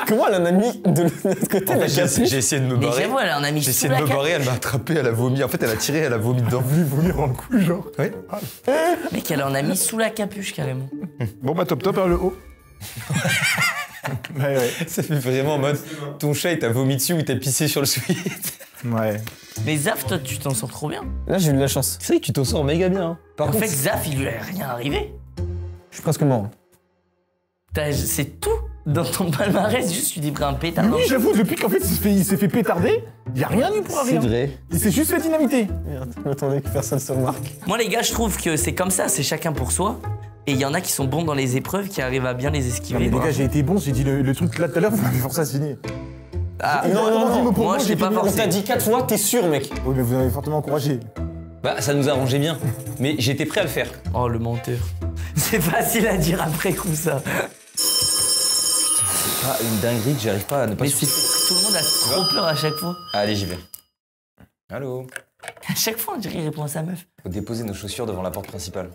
Comment elle en a mis de l'autre côté En la fait, capuche? j'ai essayé de me Mais barrer. j'avoue, elle en a mis J'ai sous essayé de la me capuche. barrer, elle m'a attrapé, elle a vomi. En fait, elle a tiré, elle a vomi dedans. Voulu vomir dans le cou, genre. Ouais. Mec, elle en a mis sous la capuche carrément. Bon, bah, top, vers le haut. Ouais. Ça fait vraiment en mode ton chat il t'a vomi dessus ou il t'a pissé sur le sweat. Ouais. Mais Zaf, toi, tu t'en sors trop bien. Là, j'ai eu de la chance. C'est vrai que tu t'en sors méga bien. Hein. Par En contre, fait, Zaf, il lui est rien arrivé. Je suis presque mort. C'est tout dans ton palmarès, juste tu dis pris un pétard. Oui, j'avoue, depuis qu'en fait, il s'est fait pétarder, y a rien eu pour rien. vrai. Il s'est juste fait dynamiter. Merde, m'attendais que personne se remarque. Moi, les gars, je trouve que c'est comme ça, c'est chacun pour soi. Et il y en a qui sont bons dans les épreuves, qui arrivent à bien les Non, esquiver. mais les gars, j'ai été bon, j'ai dit le truc là tout à l'heure, vous m'avez forcé à signer. Ah, moi, je l'ai pas On t'a forcé. dit 4 fois, t'es sûr, mec. Oui, mais vous m'avez fortement encouragé. Bah ça nous arrangeait bien. Mais j'étais prêt à le faire. Oh, le menteur. C'est facile à dire après coup, ça. Ah, une dinguerie que j'arrive pas à ne pas Mais suivre. c'est tout le monde a trop peur à chaque fois. Allez, j'y vais. Allô. À chaque fois, on dirait qu'il répond à sa meuf. Faut déposer nos chaussures devant la porte principale.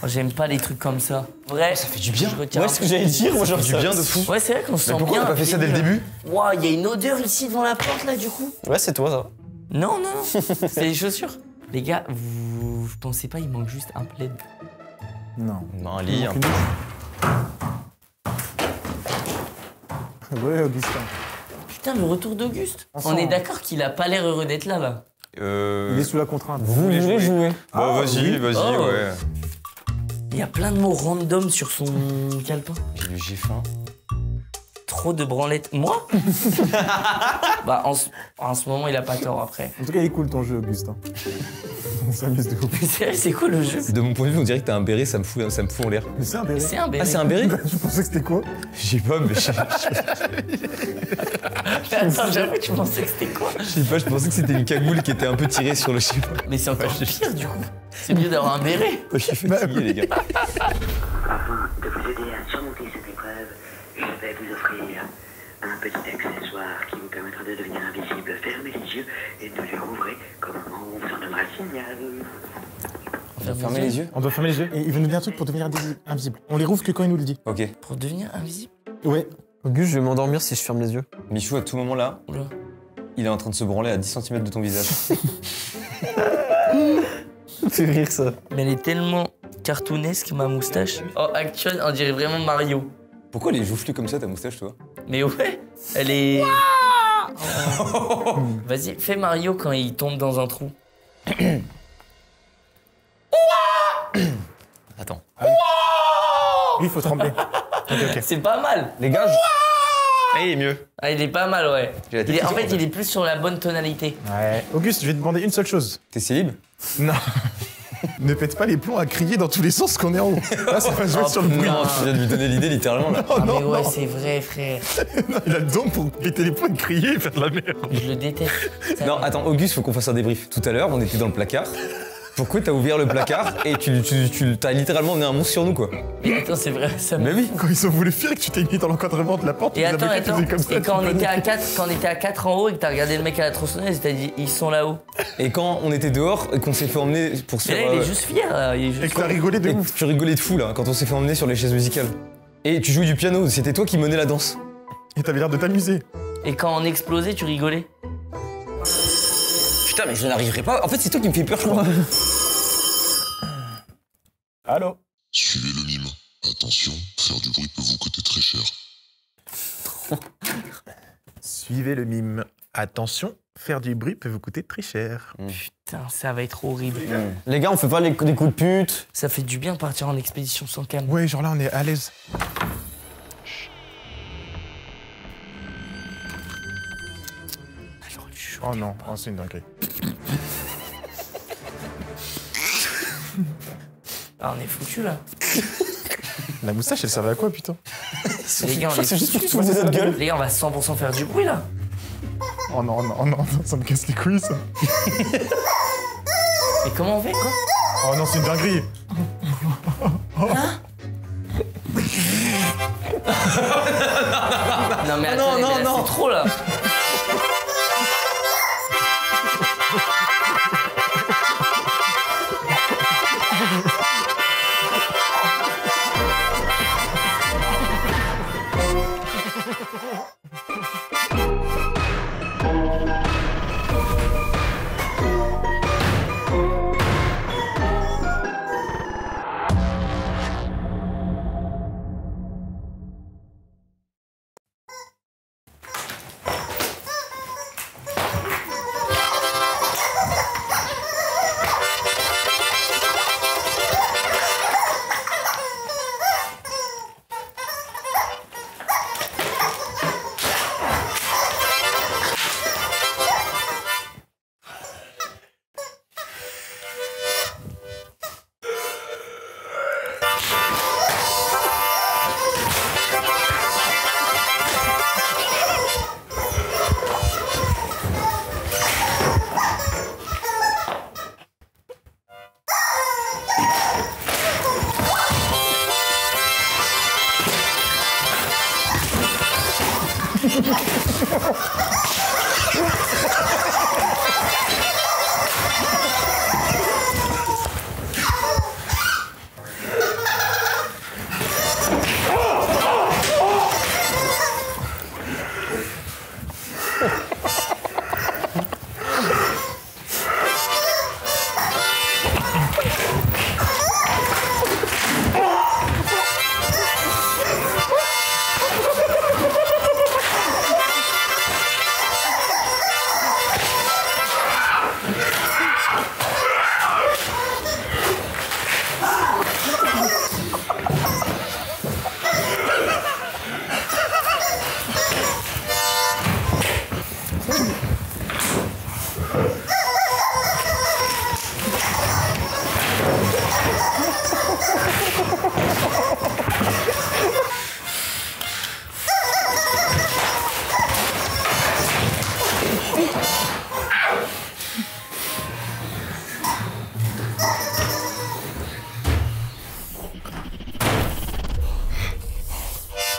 Oh, j'aime pas les trucs comme ça. Vrai. Ça fait du bien. Je retiens Ouais, un ce peu. que j'allais dire, moi, genre Du bien de fou. Ouais, c'est vrai qu'on se sent Mais pourquoi bien. on a pas fait ça dès le début? Waouh, il y a une odeur ici devant la porte là, du coup. Ouais, c'est toi, ça. Non, non, non. C'est les chaussures. Les gars, vous pensez pas, il manque juste un plaid. Non. Non, un lit, un peu. Ouais, Augustin. Putain, le retour d'Auguste. On On sent, est hein. d'accord qu'il a pas l'air heureux d'être là, là. Il est sous la contrainte. Vous voulez jouer? Bah vas-y, vas-y, Oh. ouais. Il y a plein de mots random sur son calepin. J'ai faim. Trop de branlettes. Moi Bah, en ce moment, il a pas tort après. En tout cas, il est cool ton jeu, Augustin. On s'amuse de ouf. Mais c'est vrai, c'est quoi le jeu? De mon point de vue, on dirait que t'as un béret, ça me fout en l'air. Mais c'est un béret. C'est un béret. Ah, c'est un béret? Je pensais que c'était quoi? Je sais pas, mais je Attends, j'avoue, tu pensais que c'était quoi? sais pas, je pensais que c'était une cagoule qui était un peu tirée sur le chiffre. Mais c'est encore pire, du coup. C'est mieux d'avoir un béret. Je suis fatigué, les gars. Afin de vous aider à surmonter cette épreuve, je vais vous offrir un petit accessoire qui vous permettra de devenir invisible. Fermez les yeux et ne les rouvrez qu'au moment où on vous en donnera le signal. On va fermer les yeux. On doit fermer les yeux. Et il veut nous dire un truc pour devenir invisible. On les rouvre que quand il nous le dit. Ok. Pour devenir invisible? Ouais. Auguste, je vais m'endormir si je ferme les yeux. Michou, à tout moment là, Oula. il est en train de se branler à 10 cm de ton visage. Fais rire, ça. Mais elle est tellement cartoonesque, ma moustache. Oh, actuelle, on dirait vraiment Mario. Pourquoi elle est joufflue comme ça, ta moustache, toi? Mais ouais, elle est... Vas-y, fais Mario quand il tombe dans un trou. Attends. Lui, il faut trembler. Ok. C'est pas mal. Les gars, Ah, il est mieux. Ah, il est pas mal, ouais. J'ai la tête Il est- qui en tourne, fait, il est plus sur la bonne tonalité. Ouais. Auguste, je vais te demander une seule chose. T'es célib? Non. Ne pète pas les plombs à crier dans tous les sens qu'on est en haut. Là, ça va jouer sur le bruit. Non, tu viens de lui donner l'idée littéralement là. Ah mais ouais, c'est vrai, frère. Non, il a le don pour péter les plombs, crier et faire de la merde. Je le déteste. Ça- Non, attends, Auguste, faut qu'on fasse un débrief. Tout à l'heure, on était dans le placard. Pourquoi t'as ouvert le placard et t'as littéralement emmené un monstre sur nous, quoi? Mais attends, c'est vrai, ça Mais oui. Quand ils ont voulu fuir et que tu t'es mis dans l'encadrement de la porte, Et ils attends, avaient attends. fait comme ça, Et quand tu on était à paniquais. 4, quand on était à 4 en haut et que t'as regardé le mec à la tronçonneuse, t'as dit ils sont là-haut. Et quand on était dehors et qu'on s'est fait emmener pour se Mais là, faire. il est juste fier. Là. Il est juste Et que t'as rigolé de Et ouf. tu rigolais de fou là quand on s'est fait emmener sur les chaises musicales. Et tu jouais du piano, c'était toi qui menais la danse. Et t'avais l'air de t'amuser. Et quand on explosait, tu rigolais. Putain, mais je n'arriverai pas. En fait, c'est toi qui me fais peur, je crois. Allô? Suivez le mime. Attention, faire du bruit peut vous coûter très cher. Suivez le mime. Attention, faire du bruit peut vous coûter très cher. Putain, ça va être horrible. Les gars, on fait pas des coups de pute. Ça fait du bien de partir en expédition sans cam. Ouais, genre là, on est à l'aise. Oh non, oh, c'est une dinguerie. Ah, on est foutu là. La moustache, elle servait à quoi, putain? Les gars, on est C'est juste pour foutus. te foutre de notre gueule. Les gars, on va 100% faire du bruit là. Oh non, non, non, ça me casse les couilles, ça. Et comment on fait quoi? Oh non, c'est une dinguerie. Non mais attends, non, non. c'est trop là.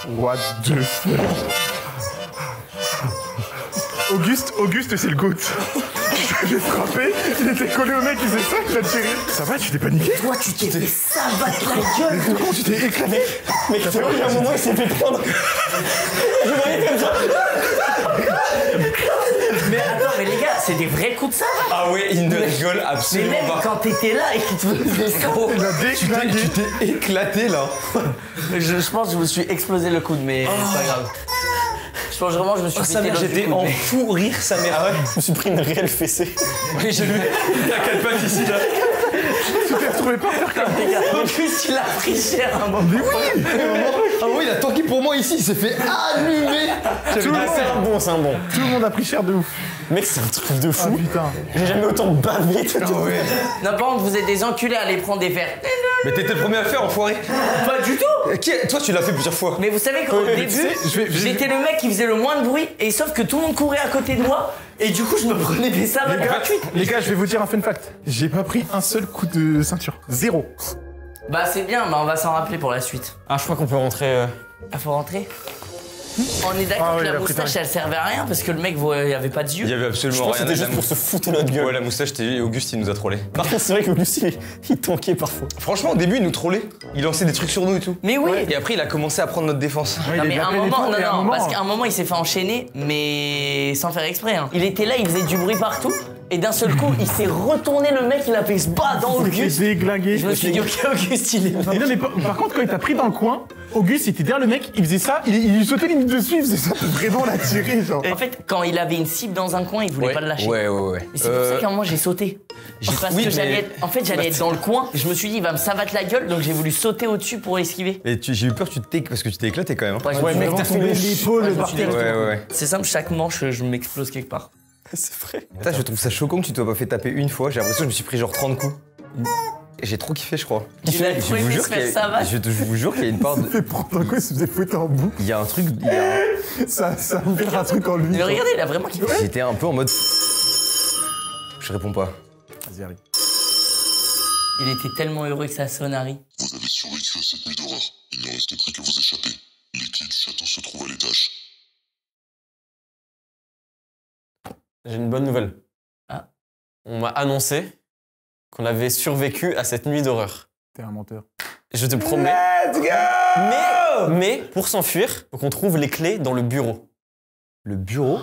What the fuck? Auguste, c'est le GOAT. Je l'ai frappé, il était collé au mec, il faisait ça, il a tiré. Ça va, tu t'es paniqué? Toi, tu t'es fait sabattre la gueule. Mais comment tu t'es éclaté? Mais tu vois, il y a un moment, il s'est fait prendre. Je voyais comme ça. Mais attends, mais les gars, c'est des vrais coups de sabre. Ah ouais, il ne rigole Mais absolument même pas. quand t'étais là et qu'il te faisait ça, Il a déclingué. Tu t'es éclaté là. je pense que je me suis explosé le coude, mais c'est pas grave. Je pense vraiment que je me suis Sa pété mère, l'os du j'étais coude, en mais- fou rire, sa mère. Ah ouais. Je me suis pris une réelle fessée. Oui, j'ai vu. T'as 4 pattes ici là. Tu t'es retrouvé par terre comme Les gars, en plus, il a pris cher à un moment. Ah oui, il a tanké pour moi ici, il s'est fait allumer. Tout le monde. C'est un bon, c'est un bon. Tout le monde a pris cher de ouf. Mec, c'est un truc de fou. Ah putain. J'ai jamais autant bavé. Non, par contre, vous êtes des enculés à aller prendre des verres. Mais t'étais le premier à le faire, enfoiré. Pas du tout. Toi, tu l'as fait plusieurs fois. Mais vous savez qu'au début, j'étais le mec qui faisait le moins de bruit, et sauf que tout le monde courait à côté de moi, et du coup, je me prenais des savates gratuites. Les gars, je vais vous dire un fun fact. J'ai pas pris un seul coup de ceinture. 0. Bah, c'est bien, bah, on va s'en rappeler pour la suite. Ah, je crois qu'on peut rentrer. Ah, faut rentrer? On est d'accord que la moustache elle servait à rien parce que le mec il avait pas de yeux. Il y avait absolument rien. C'était juste pour se foutre notre gueule. Ouais, la moustache, Auguste, il nous a trollé. Par contre, c'est vrai qu'Auguste, il tankait parfois. Franchement, au début, il nous trollait. Il lançait des trucs sur nous et tout. Mais oui. Et après, il a commencé à prendre notre défense. Non, mais à un moment, parce qu'à un moment, il s'est fait enchaîner, mais sans faire exprès. Hein. Il était là, il faisait du bruit partout. Et d'un seul coup, il s'est retourné, le mec, il a fait ce bas dans Auguste. Déglingué. Je me suis dit, ok, Auguste, il est mort. Non, mais par contre, quand il t'a pris dans le coin, Auguste, il était derrière le mec, il faisait ça, il lui sautait limite dessus, il faisait ça, vraiment l'a tiré, genre. En fait, quand il avait une cible dans un coin, il voulait pas le lâcher. Ouais. Mais c'est pour ça qu'à un moment, j'ai sauté. Parce que j'allais être... En fait, j'allais être dans le coin, je me suis dit, il va me savater la gueule, donc j'ai voulu sauter au-dessus pour esquiver. Et j'ai eu peur parce que tu t'es éclaté quand même. Hein. Ouais, mec, t'as tombé l'épaule par terre. Ouais. C'est simple, chaque manche, je m'explose quelque part. C'est vrai. Putain, je trouve ça choquant que tu t'as pas fait taper une fois. J'ai l'impression que je me suis pris genre 30 coups. Et j'ai trop kiffé, je crois. Il a trop aimé se faire savate. Je vous jure qu'il y a une part de... Il fait prendre un coup, il se faisait fouetter en boucle. Il y a un truc... Ça a ouvert un truc en lui. Mais regardez, il a vraiment kiffé. J'étais un peu en mode... Je réponds pas. Vas-y, arrive. Il était tellement heureux que ça sonne, Harry. Vous avez survécu à cette nuit d'horreur. Il ne reste plus que vous échapper. Les clés du château se trouvent à l'étage. J'ai une bonne nouvelle. Ah. On m'a annoncé qu'on avait survécu à cette nuit d'horreur. T'es un menteur. Je te promets. Let's go! Mais pour s'enfuir, faut qu'on trouve les clés dans le bureau. Le bureau?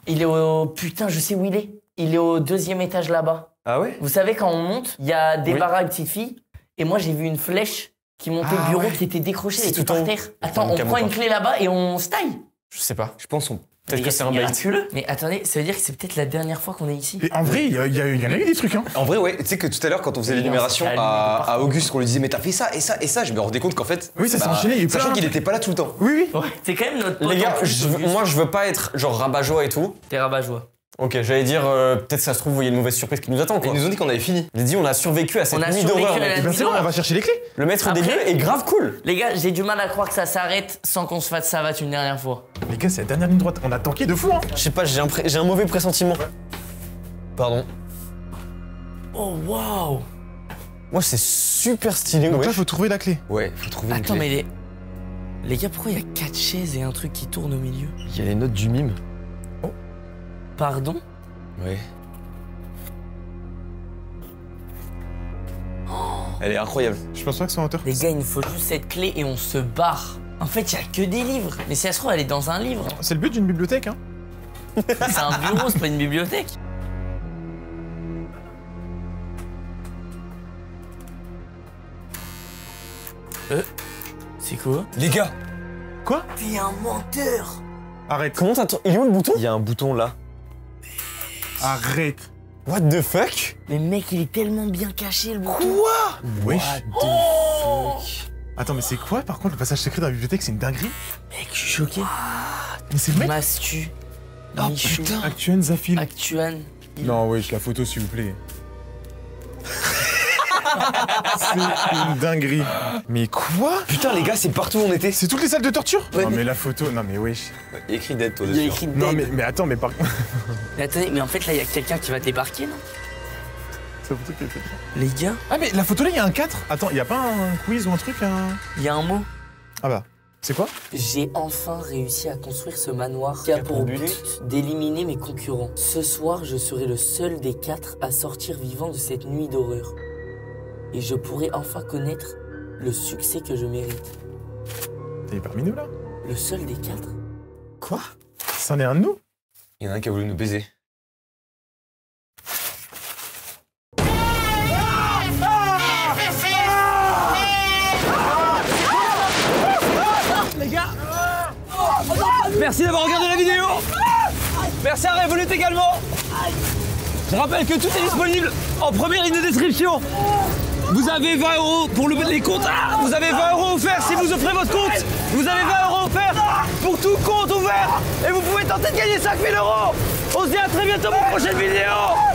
Il est au... Putain, je sais où il est. Il est au 2e étage là-bas. Ah ouais? Vous savez, quand on monte, il y a des baraques petites filles. Et moi, j'ai vu une flèche qui montait le bureau qui était décrochée. Elle était par terre. Attends, on prend une clé là-bas et on se taille. Je sais pas. Je pense on... Peut-être que c'est un bait. Mais attendez, ça veut dire que c'est peut-être la dernière fois qu'on est ici. Et en vrai, il y en a eu des trucs, hein. En vrai, ouais. Tu sais que tout à l'heure, quand on faisait l'énumération à Auguste, qu'on lui disait, mais t'as fait ça et ça et ça, je me rendais compte qu'en fait. Oui, ça s'est enchaîné. Sachant qu'il était pas là tout le temps. Oui. Ouais, c'est quand même notre pote. Les gars, en plus, moi je veux pas être genre rabat-joie et tout. T'es rabat-joie. Ok, j'allais dire, peut-être ça se trouve, il y a une mauvaise surprise qui nous attend quoi. Ils nous ont dit qu'on avait fini. J'ai dit, on a survécu à cette nuit d'horreur. Et ben c'est bon, on va chercher les clés. Le maître des lieux est grave cool. Les gars, j'ai du mal à croire que ça s'arrête sans qu'on se fasse savate une dernière fois. Les gars, c'est la dernière ligne droite. On a tanké de fou, hein. Je sais pas, j'ai un mauvais pressentiment. Pardon. Oh waouh. Moi c'est super stylé. Donc là, faut trouver la clé. Ouais, faut trouver une Attends, clé. mais les gars, pourquoi il y a 4 chaises et un truc qui tourne au milieu? Il y a les notes du mime. Pardon? Ouais. Elle est incroyable. Je pense pas que c'est un auteur. Les gars, il nous faut juste cette clé et on se barre. En fait, il y a que des livres. Mais si ça se trouve, elle est dans un livre. C'est le but d'une bibliothèque, hein. C'est un bureau, c'est pas une bibliothèque. C'est quoi? Les gars! Quoi? T'es un menteur! Arrête. Comment t'as... Il est où le bouton? Il y a un bouton là. Arrête. What the fuck? Mais mec, il est tellement bien caché le bouton. Quoi? Wesh. What the fuck? Attends, mais c'est quoi par contre le passage secret dans la bibliothèque? C'est une dinguerie. Mec, je suis choqué. Mais c'est le mec. Mastu. Oh Michou. putain! Actuen Zafil. Actuan. Non, wesh, la photo s'il vous plaît. C'est une dinguerie. Mais quoi? Putain, les gars, c'est partout où on était. C'est toutes les salles de torture? Ouais, Non, mais- mais la photo. Non, mais wesh. Il y a écrit dead, toi, Il y a dessus. écrit Non, dead. mais attends, mais par contre. Mais attendez, mais en fait là, il y a quelqu'un qui va débarquer, non? C'est la photo qui est faite. Les gars, Ah, mais la photo là, il y a un 4. Attends, il y a pas un quiz ou un truc? il y a un mot. Ah bah. C'est quoi? J'ai enfin réussi à construire ce manoir qui a pour but d'éliminer mes concurrents. Ce soir, je serai le seul des 4 à sortir vivant de cette nuit d'horreur. Et je pourrai enfin connaître le succès que je mérite. T'es parmi nous là? Le seul des 4? Quoi? C'en est un de nous? Il y en a un qui a voulu nous baiser. Merci d'avoir regardé la vidéo. Merci à Revolut également. Je rappelle que tout est disponible en première ligne de description. Vous avez 20 € pour les comptes. Ah, vous avez 20 € offerts si vous offrez votre compte. Vous avez 20 € offerts pour tout compte ouvert. Et vous pouvez tenter de gagner 5 000 €. On se dit à très bientôt pour une prochaine vidéo.